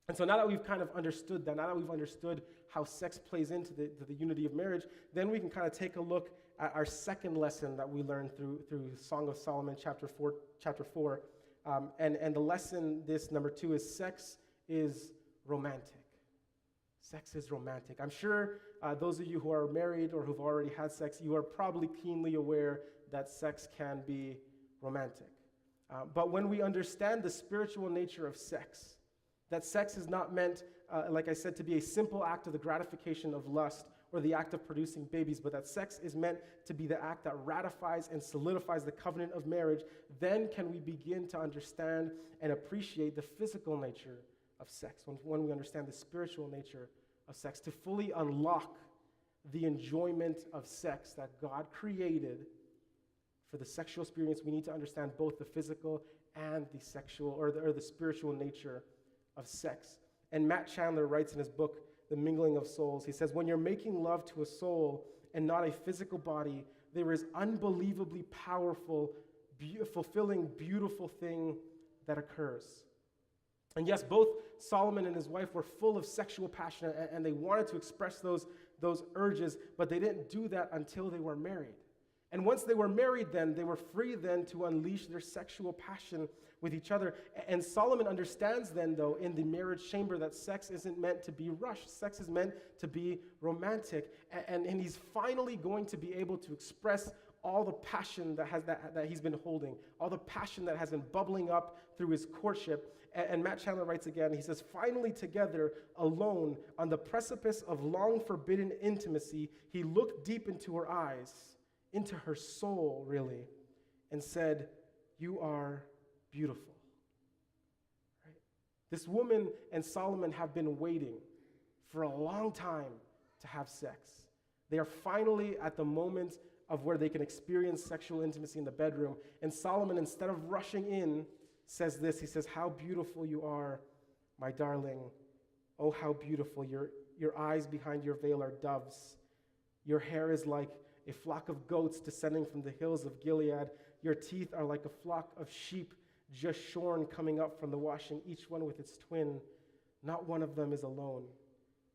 And so now that we've kind of understood that, now that we've understood how sex plays into the unity of marriage, then we can kind of take a look at our second lesson that we learned through Song of Solomon chapter 4. And the lesson, this number 2, is sex is romantic. Sex is romantic. I'm sure those of you who are married or who've already had sex, you are probably keenly aware that sex can be romantic. But when we understand the spiritual nature of sex, that sex is not meant, like I said, to be a simple act of the gratification of lust or the act of producing babies, but that sex is meant to be the act that ratifies and solidifies the covenant of marriage, then can we begin to understand and appreciate the physical nature of sex, when we understand the spiritual nature of sex. To fully unlock the enjoyment of sex that God created for the sexual experience, we need to understand both the physical and the sexual or the spiritual nature of sex. And Matt Chandler writes in his book, The Mingling of Souls, he says, when you're making love to a soul and not a physical body, there is unbelievably powerful, fulfilling, beautiful thing that occurs. And yes, both Solomon and his wife were full of sexual passion, and they wanted to express those urges, but they didn't do that until they were married. And once they were married, then they were free then to unleash their sexual passion with each other. And Solomon understands then, though, in the marriage chamber, that sex isn't meant to be rushed. Sex is meant to be romantic. And he's finally going to be able to express all the passion that he's been holding, all the passion that has been bubbling up through his courtship. And Matt Chandler writes again, he says, finally together, alone, on the precipice of long forbidden intimacy, he looked deep into her eyes, into her soul, really, and said, you are beautiful. Right? This woman and Solomon have been waiting for a long time to have sex. They are finally at the moment of where they can experience sexual intimacy in the bedroom. And Solomon, instead of rushing in, says this. He says, how beautiful you are, my darling. Oh, how beautiful. Your eyes behind your veil are doves. Your hair is like a flock of goats descending from the hills of Gilead. Your teeth are like a flock of sheep just shorn coming up from the washing, each one with its twin. Not one of them is alone.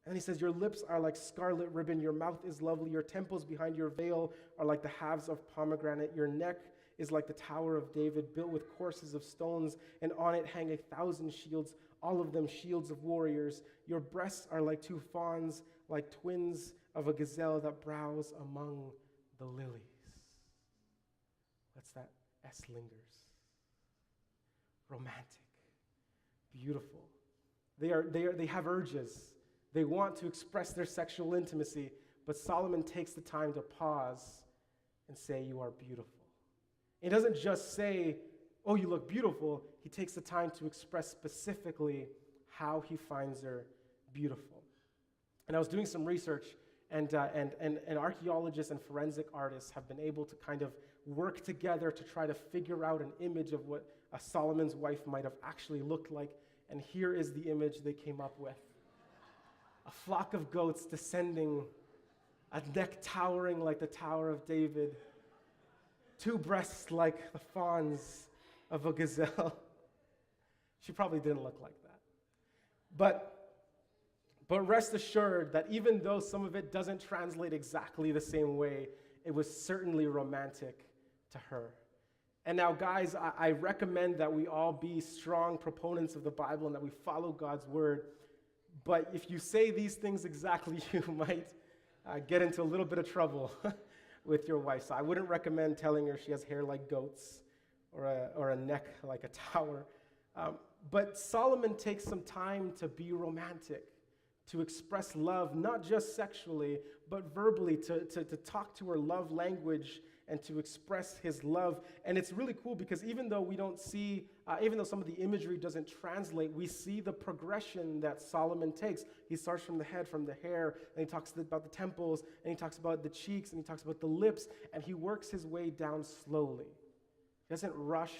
And he says, your lips are like scarlet ribbon. Your mouth is lovely. Your temples behind your veil are like the halves of pomegranate. Your neck is like the Tower of David, built with courses of stones, and on it hang 1,000 shields, all of them shields of warriors. Your breasts are like two fawns, like twins of a gazelle that browse among the lilies. What's that? S lingers. Romantic. Beautiful. They have urges. They want to express their sexual intimacy, but Solomon takes the time to pause and say, you are beautiful. He doesn't just say, oh, you look beautiful. He takes the time to express specifically how he finds her beautiful. And I was doing some research, and archaeologists and forensic artists have been able to kind of work together to try to figure out an image of what Solomon's wife might have actually looked like. And here is the image they came up with. A flock of goats descending, a neck towering like the Tower of David, two breasts like the fawns of a gazelle. She probably didn't look like that. But rest assured that even though some of it doesn't translate exactly the same way, it was certainly romantic to her. And now, guys, I recommend that we all be strong proponents of the Bible and that we follow God's word. But if you say these things exactly, you might get into a little bit of trouble with your wife. So I wouldn't recommend telling her she has hair like goats or a neck like a tower. But Solomon takes some time to be romantic, to express love, not just sexually, but verbally, to talk to her love language and to express his love. And it's really cool because even though we don't see, even though some of the imagery doesn't translate, we see the progression that Solomon takes. He starts from the head, from the hair, and he talks about the temples, and he talks about the cheeks, and he talks about the lips, and he works his way down slowly. He doesn't rush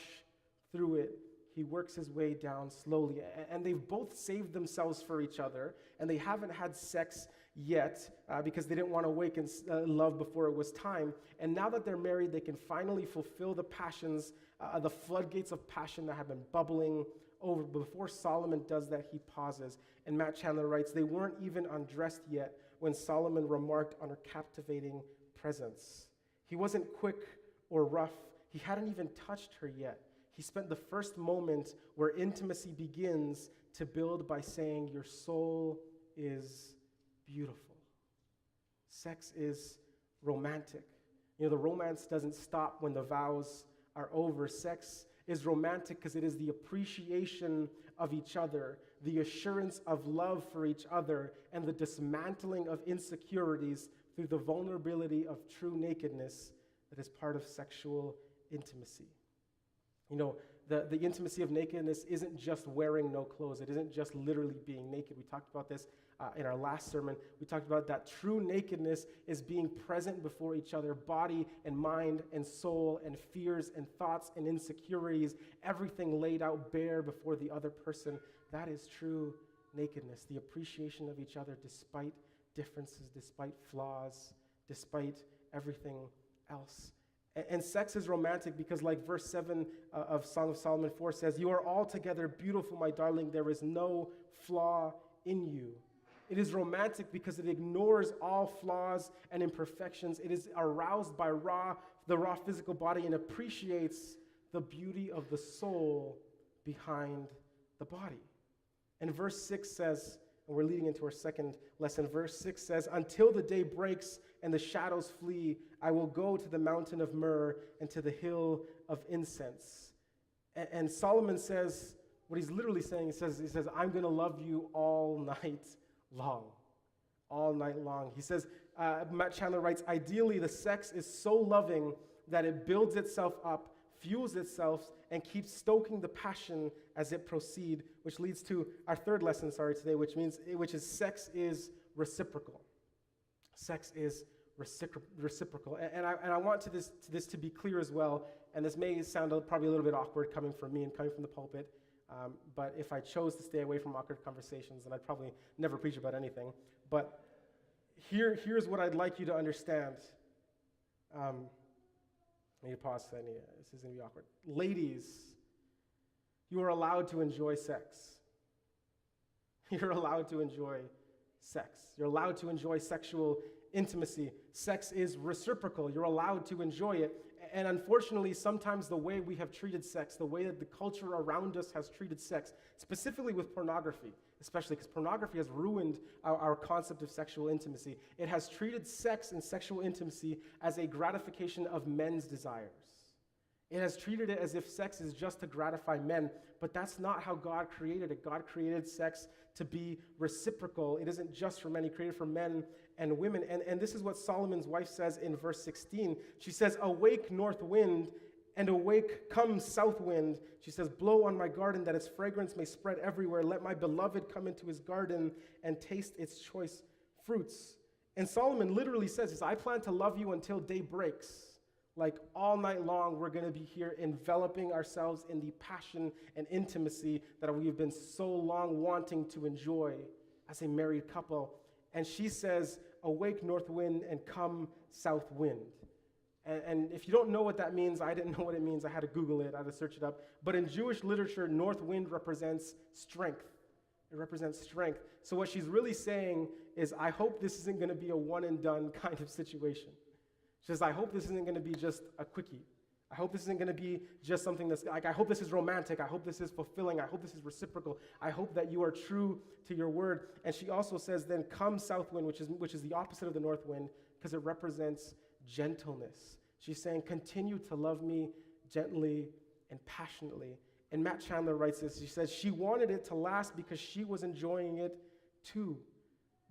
through it. He works his way down slowly. And they've both saved themselves for each other, and they haven't had sex yet because they didn't want to awaken love before it was time. And now that they're married, they can finally fulfill the passions, the floodgates of passion that have been bubbling over. But before Solomon does that, he pauses. And Matt Chandler writes, they weren't even undressed yet when Solomon remarked on her captivating presence. He wasn't quick or rough. He hadn't even touched her yet. He spent the first moment where intimacy begins to build by saying, your soul is beautiful. Sex is romantic. You know, the romance doesn't stop when the vows are over. Sex is romantic because it is the appreciation of each other, the assurance of love for each other, and the dismantling of insecurities through the vulnerability of true nakedness that is part of sexual intimacy. You know, the intimacy of nakedness isn't just wearing no clothes. It isn't just literally being naked. We talked about this in our last sermon. We talked about that true nakedness is being present before each other, body and mind and soul and fears and thoughts and insecurities, everything laid out bare before the other person. That is true nakedness, the appreciation of each other despite differences, despite flaws, despite everything else. And sex is romantic because, like verse 7 of Song of Solomon 4 says, you are altogether beautiful, my darling. There is no flaw in you. It is romantic because it ignores all flaws and imperfections. It is aroused by the raw physical body and appreciates the beauty of the soul behind the body. And verse 6 says, and we're leading into our second lesson. Verse 6 says, until the day breaks and the shadows flee, I will go to the mountain of myrrh and to the hill of incense. And Solomon says, what he's literally saying, he says, I'm going to love you all night long. All night long. He says, Matt Chandler writes, ideally the sex is so loving that it builds itself up, fuels itself, and keeps stoking the passion as it proceeds, which leads to our third lesson, today, which is sex is reciprocal. Sex is reciprocal. And I want this to be clear as well, and this may sound probably a little bit awkward coming from me and coming from the pulpit, But if I chose to stay away from awkward conversations, then I'd probably never preach about anything. But here's what I'd like you to understand. I need to pause. This is going to be awkward. Ladies, you are allowed to enjoy sex. You're allowed to enjoy sex. You're allowed to enjoy sexual intimacy. Sex is reciprocal. You're allowed to enjoy it. And unfortunately, sometimes the way we have treated sex, the way that the culture around us has treated sex, specifically with pornography, especially because pornography has ruined our concept of sexual intimacy. It has treated sex and sexual intimacy as a gratification of men's desires. It has treated it as if sex is just to gratify men, but that's not how God created it. God created sex to be reciprocal. It isn't just for men. He created for men and women. And this is what Solomon's wife says in verse 16. She says, "Awake, north wind, and awake, come, south wind." She says, "Blow on my garden that its fragrance may spread everywhere. Let my beloved come into his garden and taste its choice fruits." And Solomon literally says, "I plan to love you until day breaks." Like all night long, we're going to be here enveloping ourselves in the passion and intimacy that we've been so long wanting to enjoy as a married couple. And she says, "Awake, north wind, and come, south wind." And if you don't know what that means, I didn't know what it means. I had to Google it. I had to search it up. But in Jewish literature, north wind represents strength. It represents strength. So what she's really saying is, I hope this isn't going to be a one and done kind of situation. She says, I hope this isn't going to be just a quickie. I hope this isn't going to be just something that's like, I hope this is romantic. I hope this is fulfilling. I hope this is reciprocal. I hope that you are true to your word. And she also says, then come south wind, which is the opposite of the north wind, because it represents gentleness. She's saying, continue to love me gently and passionately. And Matt Chandler writes this. She says, she wanted it to last because she was enjoying it too.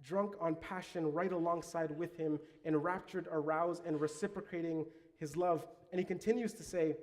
Drunk on passion right alongside with him, enraptured, aroused, and reciprocating his love. And he continues to say,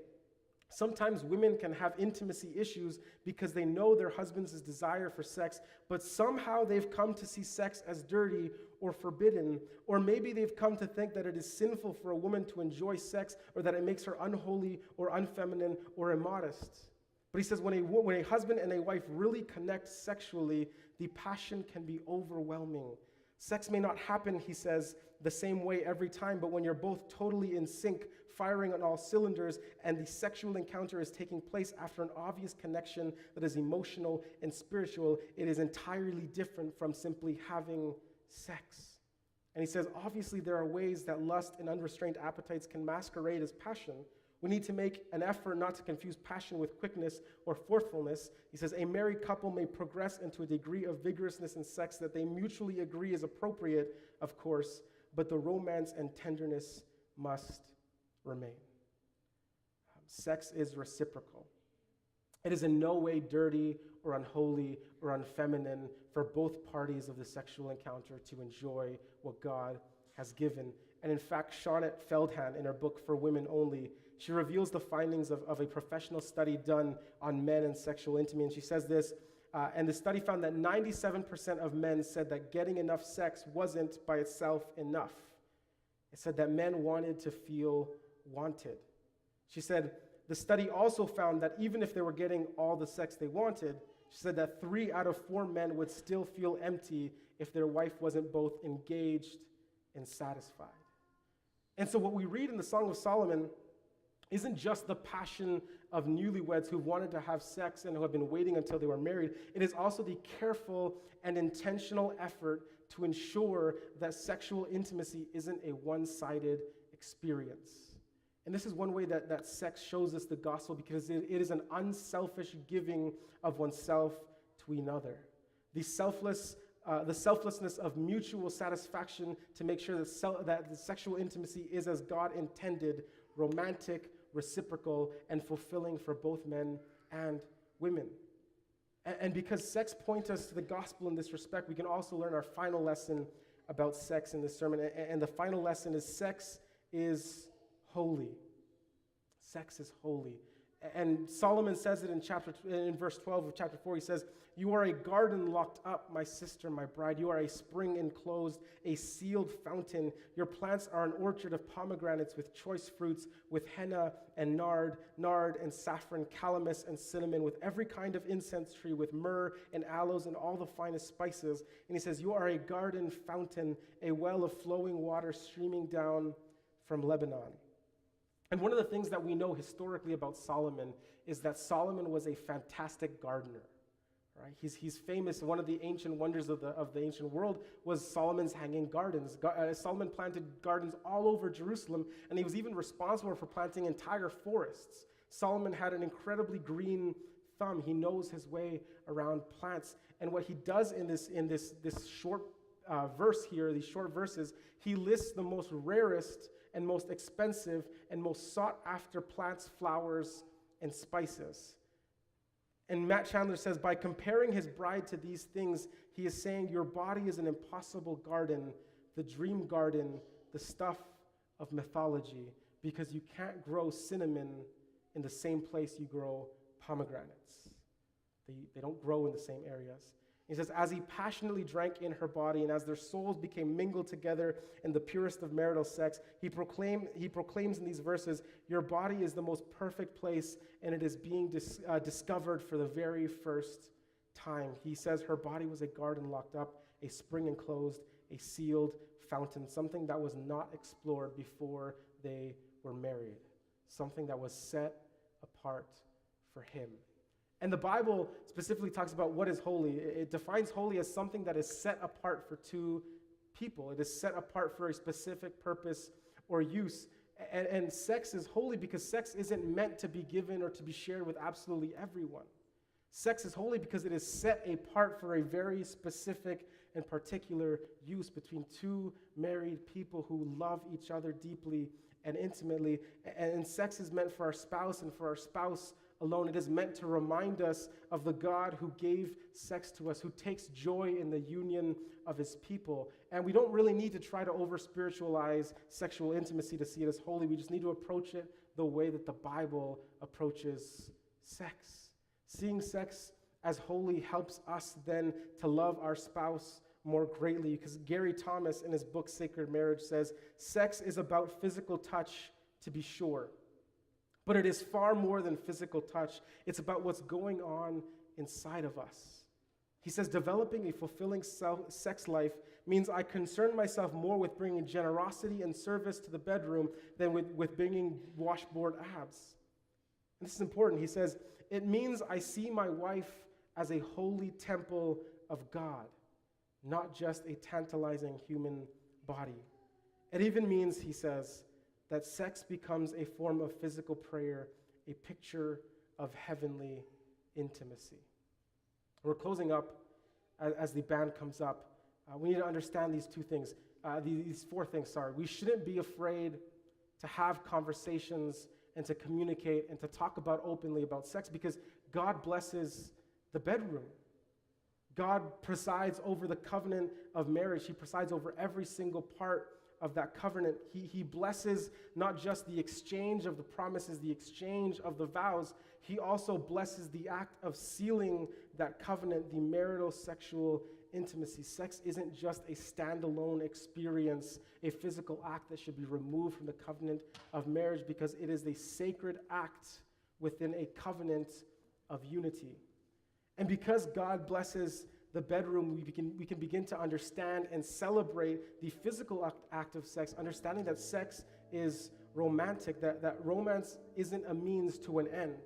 sometimes women can have intimacy issues because they know their husband's desire for sex, but somehow they've come to see sex as dirty or forbidden, or maybe they've come to think that it is sinful for a woman to enjoy sex, or that it makes her unholy or unfeminine or immodest. But he says when a husband and a wife really connect sexually, the passion can be overwhelming. Sex may not happen, he says, the same way every time, but when you're both totally in sync, firing on all cylinders, and the sexual encounter is taking place after an obvious connection that is emotional and spiritual, it is entirely different from simply having sex. And he says, obviously there are ways that lust and unrestrained appetites can masquerade as passion. We need to make an effort not to confuse passion with quickness or forcefulness. He says, a married couple may progress into a degree of vigorousness in sex that they mutually agree is appropriate, of course, but the romance and tenderness must remain. Sex is reciprocal. It is in no way dirty or unholy or unfeminine for both parties of the sexual encounter to enjoy what God has given. And in fact, Shawnette Feldhahn, in her book For Women Only, she reveals the findings of a professional study done on men and sexual intimacy. And she says this, and the study found that 97% of men said that getting enough sex wasn't by itself enough. It said that men wanted to feel wanted. She said, the study also found that even if they were getting all the sex they wanted, she said that 3 out of 4 men would still feel empty if their wife wasn't both engaged and satisfied. And so what we read in the Song of Solomon isn't just the passion of newlyweds who wanted to have sex and who have been waiting until they were married. It is also the careful and intentional effort to ensure that sexual intimacy isn't a one-sided experience. And this is one way that sex shows us the gospel, because it is an unselfish giving of oneself to another. The selflessness of mutual satisfaction to make sure that the sexual intimacy is as God intended, romantic, reciprocal, and fulfilling for both men and women. And because sex points us to the gospel in this respect, we can also learn our final lesson about sex in this sermon. And the final lesson is sex is holy. Sex is holy. And Solomon says it in verse 12 of chapter 4. He says, "You are a garden locked up, my sister, my bride. You are a spring enclosed, a sealed fountain. Your plants are an orchard of pomegranates with choice fruits, with henna and nard and saffron, calamus and cinnamon, with every kind of incense tree, with myrrh and aloes and all the finest spices." And he says, "You are a garden fountain, a well of flowing water streaming down from Lebanon." And one of the things that we know historically about Solomon is that Solomon was a fantastic gardener. Right? He's famous. One of the ancient wonders of the ancient world was Solomon's hanging gardens. Solomon planted gardens all over Jerusalem, and he was even responsible for planting entire forests. Solomon had an incredibly green thumb. He knows his way around plants. And what he does in this short verse here, these short verses, he lists the most rarest and most expensive and most sought after plants, flowers, and spices. And Matt Chandler says, by comparing his bride to these things, he is saying your body is an impossible garden, the dream garden, the stuff of mythology, because you can't grow cinnamon in the same place you grow pomegranates. They don't grow in the same areas. He says, as he passionately drank in her body, and as their souls became mingled together in the purest of marital sex, he proclaims in these verses, your body is the most perfect place, and it is being discovered for the very first time. He says her body was a garden locked up, a spring enclosed, a sealed fountain, something that was not explored before they were married, something that was set apart for him. And the Bible specifically talks about what is holy. It defines holy as something that is set apart for two people. It is set apart for a specific purpose or use. And sex is holy because sex isn't meant to be given or to be shared with absolutely everyone. Sex is holy because it is set apart for a very specific and particular use between two married people who love each other deeply and intimately. And sex is meant for our spouse and for our spouse alone. It is meant to remind us of the God who gave sex to us, who takes joy in the union of his people. And we don't really need to try to over-spiritualize sexual intimacy to see it as holy. We just need to approach it the way that the Bible approaches sex. Seeing sex as holy helps us then to love our spouse more greatly, because Gary Thomas in his book Sacred Marriage says, sex is about physical touch, to be sure. But it is far more than physical touch. It's about what's going on inside of us. He says, developing a fulfilling sex life means I concern myself more with bringing generosity and service to the bedroom than with bringing washboard abs. And this is important. He says, it means I see my wife as a holy temple of God, not just a tantalizing human body. It even means, he says, that sex becomes a form of physical prayer, a picture of heavenly intimacy. We're closing up as the band comes up. We need to understand these four things. We shouldn't be afraid to have conversations and to communicate and to talk openly about sex, because God blesses the bedroom. God presides over the covenant of marriage. He presides over every single part of that covenant. He blesses not just the exchange of the promises, the exchange of the vows. He also blesses the act of sealing that covenant, the marital sexual intimacy. Sex isn't just a standalone experience, a physical act that should be removed from the covenant of marriage, because it is a sacred act within a covenant of unity. And because God blesses the bedroom, we can begin to understand and celebrate the physical act of sex, understanding that sex is romantic, that romance isn't a means to an end.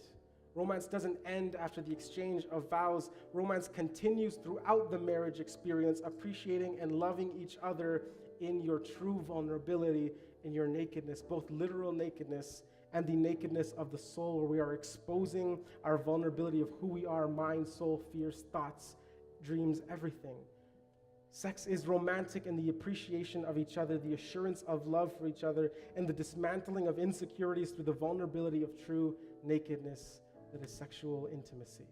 Romance doesn't end after the exchange of vows. Romance continues throughout the marriage experience, appreciating and loving each other in your true vulnerability, in your nakedness, both literal nakedness and the nakedness of the soul, where we are exposing our vulnerability of who we are, mind, soul, fears, thoughts, dreams, everything. Sex is romantic in the appreciation of each other, the assurance of love for each other, and the dismantling of insecurities through the vulnerability of true nakedness that is sexual intimacy.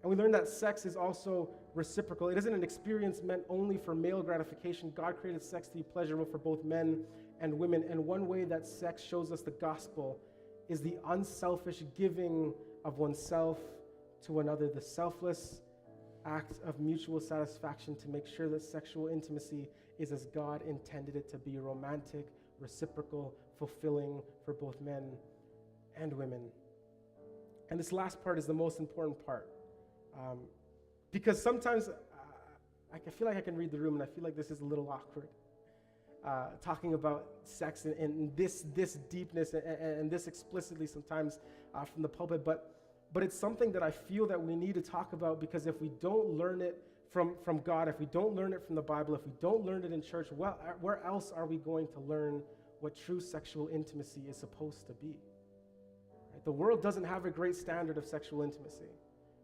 And we learn that sex is also reciprocal. It isn't an experience meant only for male gratification. God created sex to be pleasurable for both men and women. And one way that sex shows us the gospel is the unselfish giving of oneself to another, the selfless act of mutual satisfaction to make sure that sexual intimacy is as God intended it to be, romantic, reciprocal, fulfilling for both men and women. And this last part is the most important part. Because sometimes I feel like I can read the room, and I feel like this is a little awkward. Talking about sex in this deepness and this explicitly sometimes from the pulpit, but it's something that I feel that we need to talk about, because if we don't learn it from God, if we don't learn it from the Bible, if we don't learn it in church, well, where else are we going to learn what true sexual intimacy is supposed to be? Right? The world doesn't have a great standard of sexual intimacy.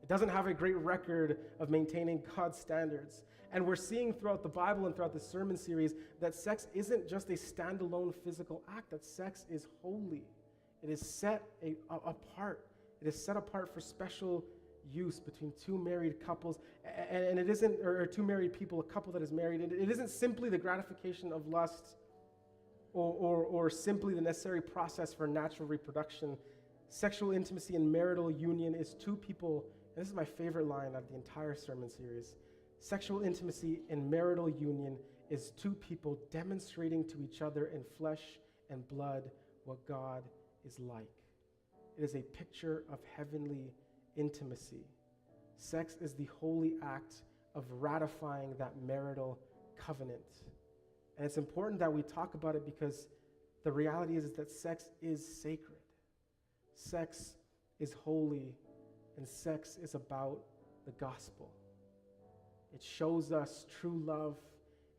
It doesn't have a great record of maintaining God's standards. And we're seeing throughout the Bible and throughout the sermon series that sex isn't just a standalone physical act, that sex is holy. It is set apart. It is set apart for special use between two married couples. And it isn't, or two married people, a couple that is married. It isn't simply the gratification of lust or simply the necessary process for natural reproduction. Sexual intimacy and marital union is two people, and this is my favorite line out of the entire sermon series. Sexual intimacy and marital union is two people demonstrating to each other in flesh and blood what God is like. It is a picture of heavenly intimacy. Sex is the holy act of ratifying that marital covenant. And it's important that we talk about it, because the reality is that sex is sacred. Sex is holy, and sex is about the gospel. It shows us true love.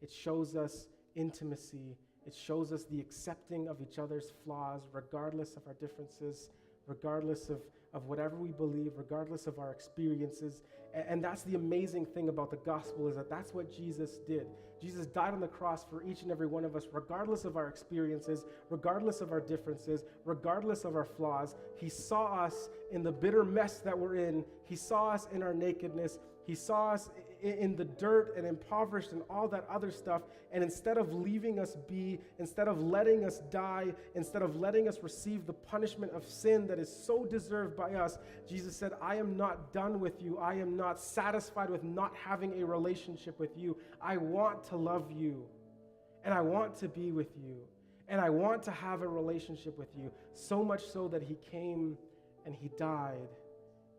It shows us intimacy. It shows us the accepting of each other's flaws, regardless of our differences, regardless of whatever we believe, regardless of our experiences. And that's the amazing thing about the gospel, is that that's what Jesus did. Jesus died on the cross for each and every one of us, regardless of our experiences, regardless of our differences, regardless of our flaws. He saw us in the bitter mess that we're in. He saw us in our nakedness. He saw us in the dirt and impoverished and all that other stuff. And instead of leaving us be, instead of letting us die, instead of letting us receive the punishment of sin that is so deserved by us, Jesus said, I am not done with you. I am not satisfied with not having a relationship with you. I want to love you, and I want to be with you, and I want to have a relationship with you, so much so that he came and he died.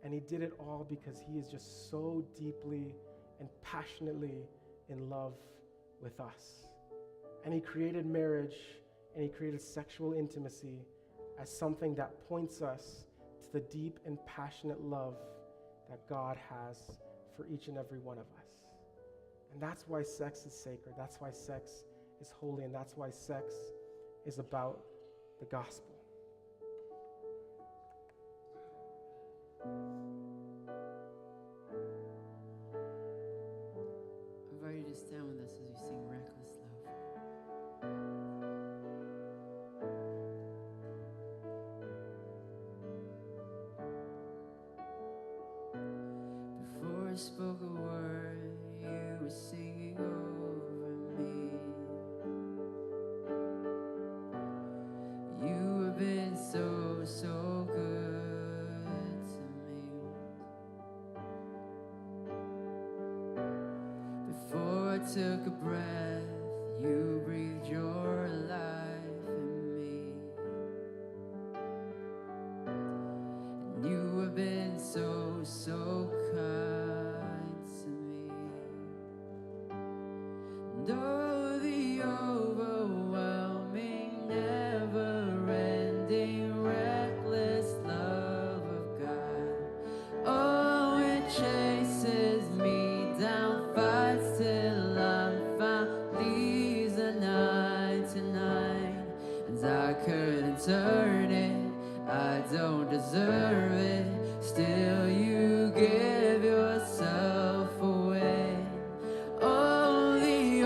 And he did it all because he is just so deeply and passionately in love with us. And he created marriage, and he created sexual intimacy as something that points us to the deep and passionate love that God has for each and every one of us. And that's why sex is sacred. That's why sex is holy. And that's why sex is about the gospel. I invite you to stand with us as we sing Reckless Love. Before I spoke a word, you were singing over me. You have been so, so good to me. Before I took a breath, you breathed your life in me. And you have been so, so kind to me. And oh, the overwhelming, never-ending, reckless love of God. Oh, it chases me down, fights till I'm found, leaves the 99, and I couldn't turn it. I don't deserve it. Still, you give yourself away. Oh, the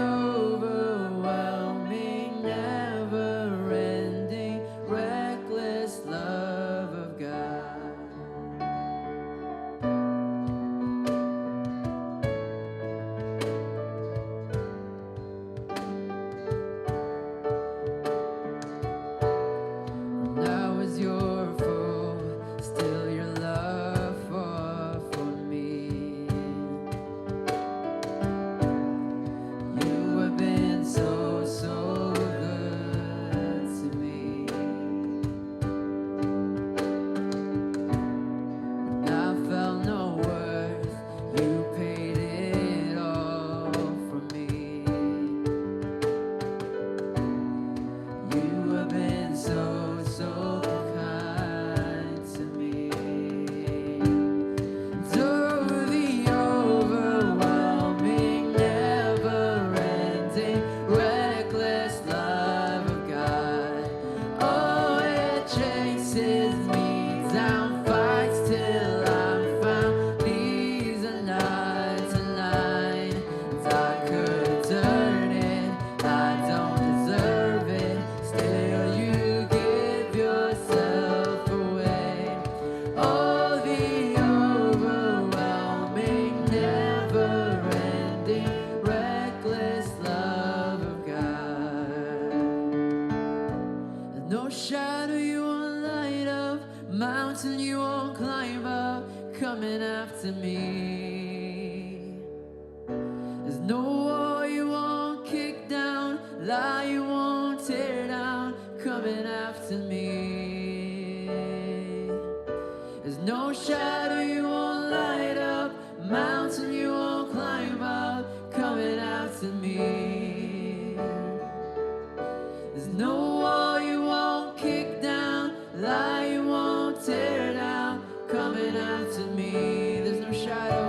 no wall you won't kick down, lie you won't tear down, coming after me. There's no shadow you won't light up, mountain you won't climb up, coming after me. There's no wall you won't kick down, lie you won't tear down, coming after me. There's no shadow.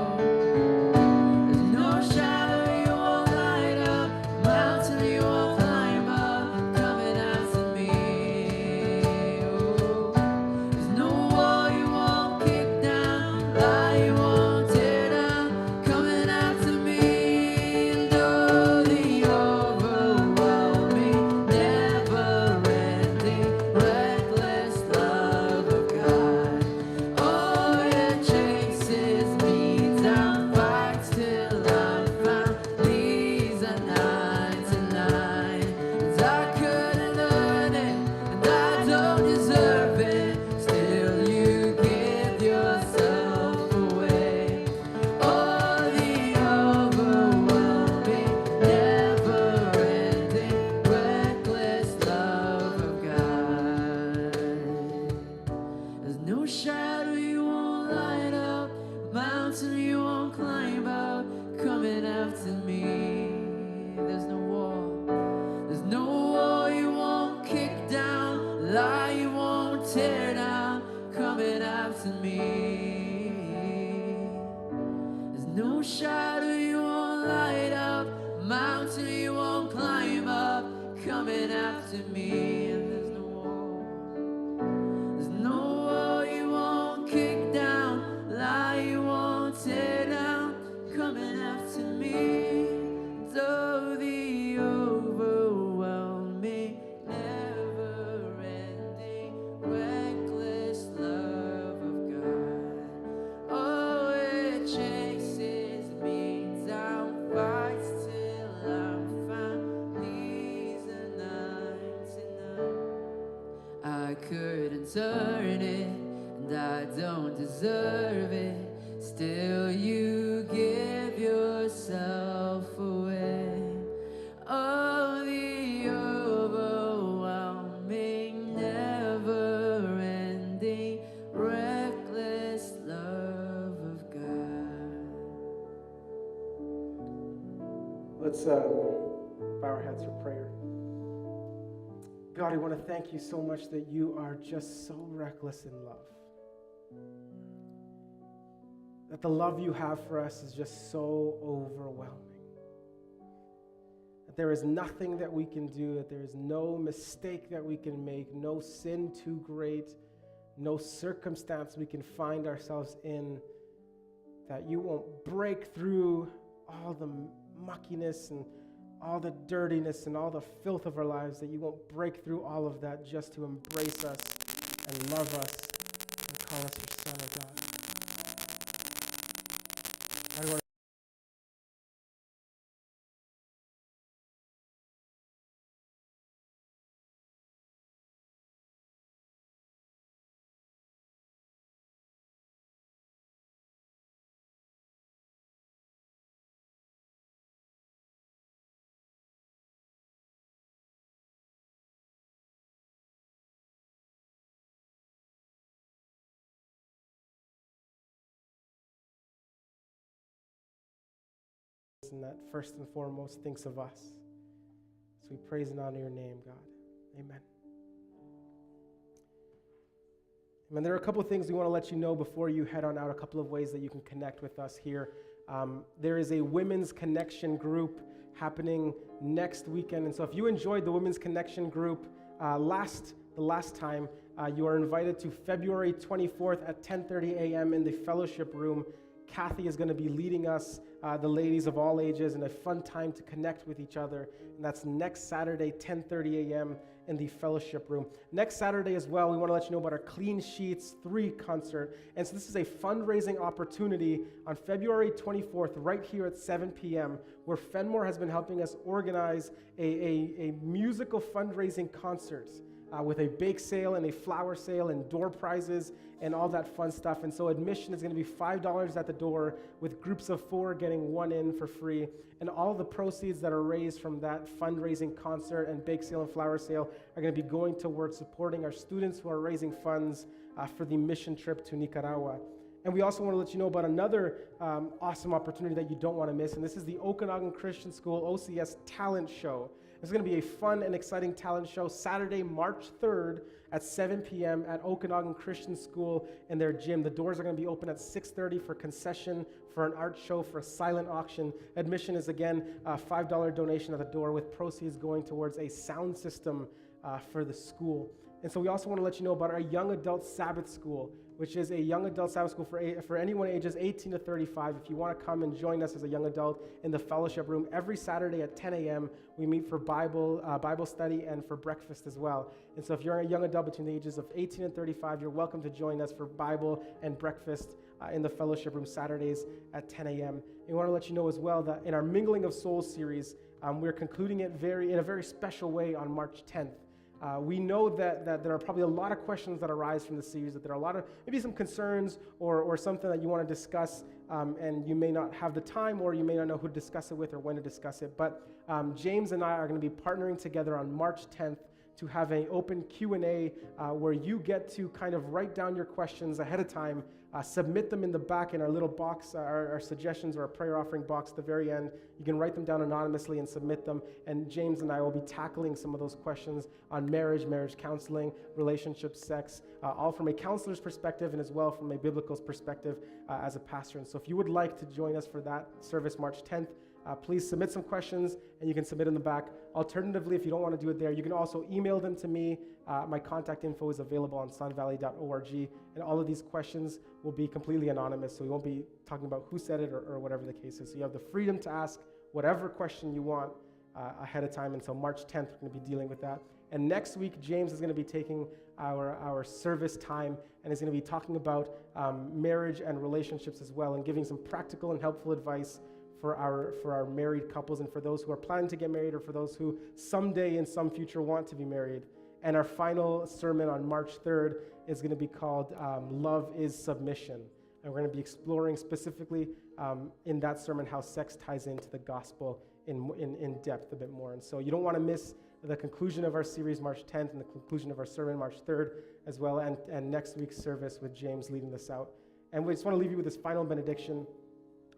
Turn it, and I don't deserve it. Still, you give yourself away. Oh, the overwhelming, never-ending, reckless love of God. Let's bow our heads for prayer. God, I want to thank you so much that you are just so reckless in love. That the love you have for us is just so overwhelming. That there is nothing that we can do, that there is no mistake that we can make, no sin too great, no circumstance we can find ourselves in, that you won't break through all the muckiness and all the dirtiness and all the filth of our lives, that you won't break through all of that just to embrace us and love us and call us your son, oh God. I want and that first and foremost thinks of us. So we praise and honor your name, God. Amen. Amen. There are a couple of things we want to let you know before you head on out, a couple of ways that you can connect with us here. There is a Women's Connection group happening next weekend. And so if you enjoyed the Women's Connection group the last time, you are invited to February 24th at 10:30 a.m. in the fellowship room. Kathy is going to be leading us, the ladies of all ages, in a fun time to connect with each other. And that's next Saturday, 10:30 a.m. in the fellowship room. Next Saturday as well, we want to let you know about our Clean Sheets 3 concert. And so this is a fundraising opportunity on February 24th, right here at 7 p.m., where Fenmore has been helping us organize a musical fundraising concert with a bake sale and a flower sale and door prizes and all that fun stuff. And so admission is going to be $5 at the door, with groups of 4 getting 1 in for free. And all the proceeds that are raised from that fundraising concert and bake sale and flower sale are going to be going towards supporting our students who are raising funds for the mission trip to Nicaragua. And we also want to let you know about another awesome opportunity that you don't want to miss, and this is the Okanagan Christian School OCS Talent Show. It's going to be a fun and exciting talent show Saturday, March 3rd at 7 p.m. at Okanagan Christian School in their gym. The doors are going to be open at 6:30 for concession, for an art show, for a silent auction. Admission is, again, a $5 donation at the door, with proceeds going towards a sound system for the school. And so we also want to let you know about our Young Adult Sabbath School, which is a young adult Sabbath school for anyone ages 18 to 35. If you want to come and join us as a young adult in the fellowship room, every Saturday at 10 a.m., we meet for Bible study and for breakfast as well. And so if you're a young adult between the ages of 18 and 35, you're welcome to join us for Bible and breakfast in the fellowship room Saturdays at 10 a.m. And we want to let you know as well that in our Mingling of Souls series, we're concluding it in a very special way on March 10th. We know that there are probably a lot of questions that arise from the series, that there are a lot of maybe some concerns or something that you want to discuss, and you may not have the time, or you may not know who to discuss it with or when to discuss it. But James and I are going to be partnering together on March 10th to have an open Q&A where you get to kind of write down your questions ahead of time, submit them in the back in our little box, our suggestions or our prayer offering box at the very end. You can write them down anonymously and submit them, and James and I will be tackling some of those questions on marriage counseling, relationships, sex, all from a counselor's perspective and as well from a biblical perspective as a pastor. And so if you would like to join us for that service March 10th, please submit some questions, and you can submit in the back. Alternatively, if you don't want to do it there, you can also email them to me. My contact info is available on sunvalley.org, and all of these questions will be completely anonymous, so we won't be talking about who said it or whatever the case is. So you have the freedom to ask whatever question you want ahead of time, and so March 10th, we're going to be dealing with that. And next week, James is going to be taking our service time, and is going to be talking about marriage and relationships as well, and giving some practical and helpful advice for our married couples, and for those who are planning to get married, or for those who someday in some future want to be married. And our final sermon on March 3rd is going to be called Love is Submission. And we're going to be exploring specifically in that sermon how sex ties into the gospel in depth a bit more. And so you don't want to miss the conclusion of our series March 10th and the conclusion of our sermon March 3rd as well, and next week's service with James leading this out. And we just want to leave you with this final benediction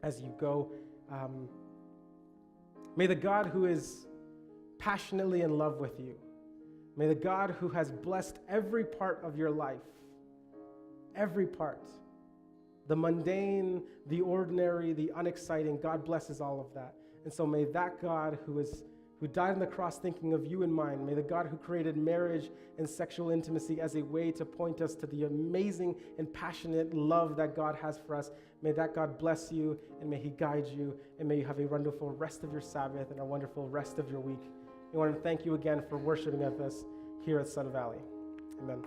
as you go. May the God who is passionately in love with you, may the God who has blessed every part of your life, every part, the mundane, the ordinary, the unexciting, God blesses all of that. And so may that God who died on the cross thinking of you in mind, may the God who created marriage and sexual intimacy as a way to point us to the amazing and passionate love that God has for us, may that God bless you, and may he guide you, and may you have a wonderful rest of your Sabbath and a wonderful rest of your week. We want to thank you again for worshiping with us here at Sun Valley. Amen.